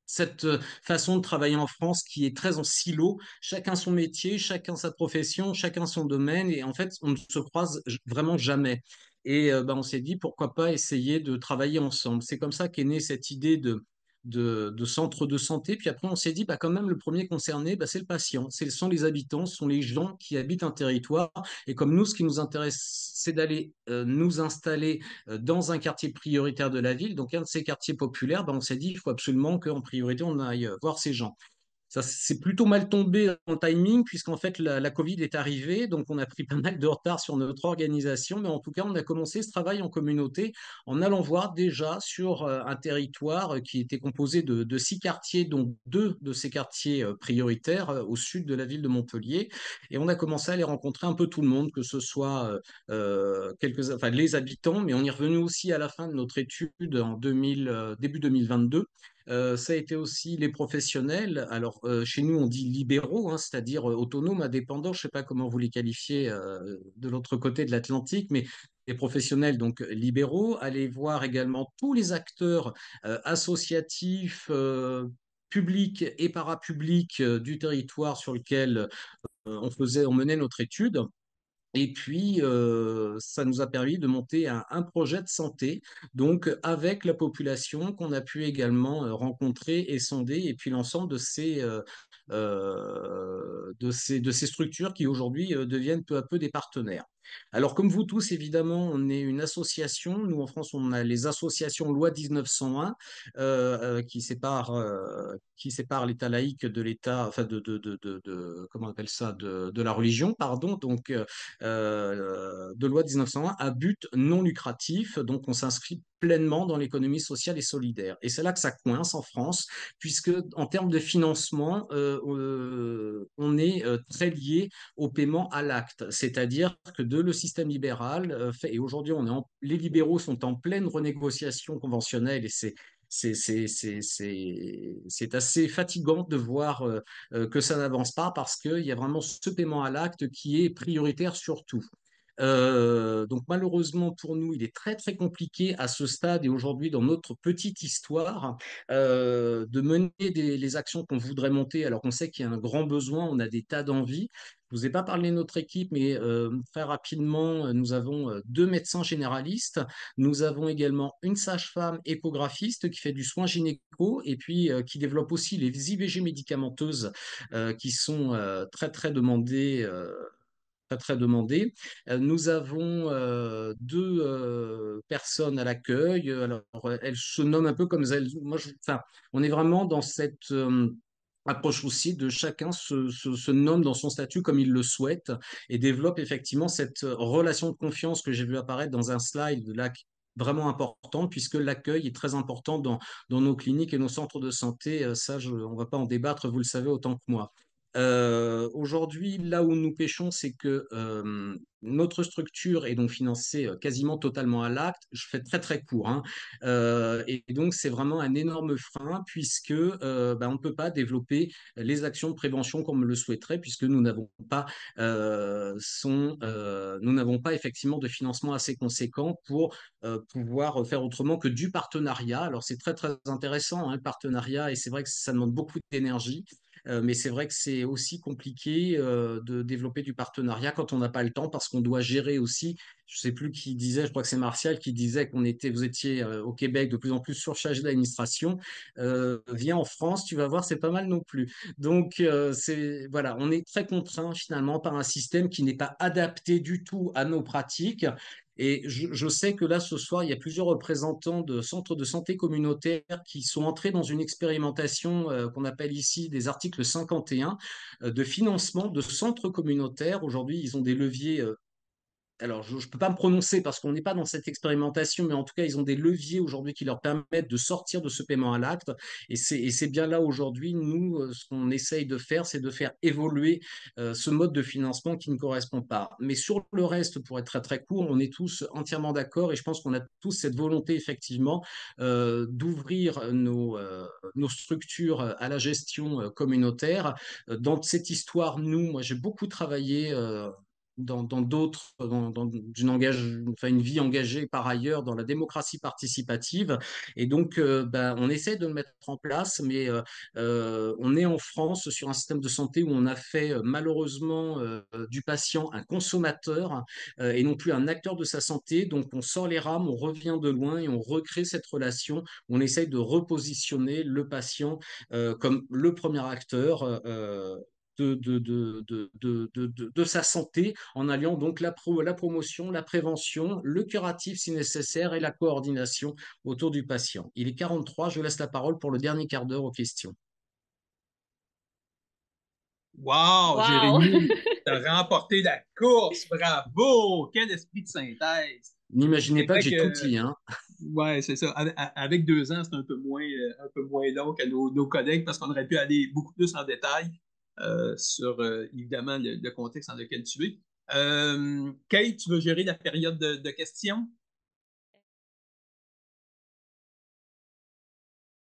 cette façon de travailler en France qui est très en silo, chacun son métier, chacun sa profession, chacun son domaine, et en fait, on ne se croise vraiment jamais. Et on s'est dit, pourquoi pas essayer de travailler ensemble. C'est comme ça qu'est née cette idée de centre de santé. Puis après, on s'est dit, quand même, le premier concerné, c'est le patient. Ce sont les habitants, ce sont les gens qui habitent un territoire. Et comme nous, ce qui nous intéresse, c'est d'aller nous installer dans un quartier prioritaire de la ville, donc un de ces quartiers populaires, on s'est dit il faut absolument qu'en priorité on aille voir ces gens. Ça, c'est plutôt mal tombé dans le timing, puisqu'en fait, la Covid est arrivée, donc on a pris pas mal de retard sur notre organisation, mais en tout cas, on a commencé ce travail en communauté en allant voir déjà sur un territoire qui était composé de 6 quartiers, dont 2 de ces quartiers prioritaires au sud de la ville de Montpellier, et on a commencé à aller rencontrer un peu tout le monde, que ce soit les habitants, mais on y est revenu aussi à la fin de notre étude en début 2022. Ça a été aussi les professionnels. Alors, chez nous, on dit libéraux, hein, c'est-à-dire autonomes, indépendants. Je ne sais pas comment vous les qualifiez de l'autre côté de l'Atlantique, mais les professionnels, donc libéraux. Allez voir également tous les acteurs associatifs, publics et parapublics du territoire sur lequel on menait notre étude. Et puis, ça nous a permis de monter un projet de santé, donc avec la population qu'on a pu également rencontrer et sonder, et puis l'ensemble de ces structures qui aujourd'hui deviennent peu à peu des partenaires. Alors, comme vous tous, évidemment, on est une association. Nous, en France, on a les associations Loi 1901 qui séparent l'État laïque de l'État, enfin comment on appelle ça, de la religion, pardon. Donc, de loi 1901 à but non lucratif. Donc, on s'inscrit pleinement dans l'économie sociale et solidaire. Et c'est là que ça coince en France, puisque en termes de financement, on est très lié au paiement à l'acte. C'est-à-dire que le système libéral fait, et aujourd'hui, les libéraux sont en pleine renégociation conventionnelle, et c'est c'est assez fatigant de voir que ça n'avance pas parce qu'il y a vraiment ce paiement à l'acte qui est prioritaire sur tout. Donc malheureusement pour nous, il est très très compliqué à ce stade et aujourd'hui dans notre petite histoire de mener les actions qu'on voudrait monter alors qu'on sait qu'il y a un grand besoin, on a des tas d'envies. Je vous ai pas parlé de notre équipe, mais très rapidement, nous avons deux médecins généralistes, nous avons également une sage-femme échographiste qui fait du soin gynéco et puis qui développe aussi les IVG médicamenteuses qui sont très très demandées. Très très demandé. Nous avons deux personnes à l'accueil. Alors, elles se nomment un peu comme elles. Moi, enfin, on est vraiment dans cette approche aussi de chacun se nomme dans son statut comme il le souhaite et développe effectivement cette relation de confiance que j'ai vu apparaître dans un slide là, vraiment importante puisque l'accueil est très important dans nos cliniques et nos centres de santé. Ça, on ne va pas en débattre, vous le savez autant que moi. Aujourd'hui, là où nous pêchons, c'est que notre structure est donc financée quasiment totalement à l'acte. Je fais très très court, hein. Et donc c'est vraiment un énorme frein puisque on ne peut pas développer les actions de prévention comme le souhaiterait puisque nous n'avons pas effectivement de financement assez conséquent pour pouvoir faire autrement que du partenariat. Alors c'est très très intéressant, hein, le partenariat, et c'est vrai que ça demande beaucoup d'énergie. Mais c'est vrai que c'est aussi compliqué de développer du partenariat quand on n'a pas le temps parce qu'on doit gérer aussi. Je ne sais plus qui disait, je crois que c'est Martial qui disait vous étiez au Québec de plus en plus surchargé d'administration. Viens en France, tu vas voir, c'est pas mal non plus. Donc voilà, on est très contraint finalement par un système qui n'est pas adapté du tout à nos pratiques. Et je sais que là, ce soir, il y a plusieurs représentants de centres de santé communautaires qui sont entrés dans une expérimentation qu'on appelle ici des articles 51 de financement de centres communautaires. Aujourd'hui, ils ont des leviers alors, je ne peux pas me prononcer parce qu'on n'est pas dans cette expérimentation, mais en tout cas, ils ont des leviers aujourd'hui qui leur permettent de sortir de ce paiement à l'acte. Et c'est bien là aujourd'hui, nous, ce qu'on essaye de faire, c'est de faire évoluer ce mode de financement qui ne correspond pas. Mais sur le reste, pour être très très court, on est tous entièrement d'accord et je pense qu'on a tous cette volonté effectivement d'ouvrir nos structures à la gestion communautaire. Dans cette histoire, moi, j'ai beaucoup travaillé dans d'autres, enfin, une vie engagée par ailleurs dans la démocratie participative. Et donc, on essaie de le mettre en place, mais on est en France sur un système de santé où on a fait malheureusement du patient un consommateur et non plus un acteur de sa santé. Donc, on sort les rames, on revient de loin et on recrée cette relation. On essaye de repositionner le patient comme le premier acteur. De sa santé en alliant donc la promotion, la prévention, le curatif si nécessaire et la coordination autour du patient. Il est 43, je laisse la parole pour le dernier quart d'heure aux questions. Wow, Wow! Jérémy, tu as remporté la course, bravo! Quel esprit de synthèse! N'imaginez C'est pas que vrai j'ai tout que, dit, hein. ouais, c'est ça. Avec 2 ans, c'est un peu moins long que nos collègues parce qu'on aurait pu aller beaucoup plus en détail sur, évidemment, le contexte dans lequel tu es. Kate, tu veux gérer la période de questions?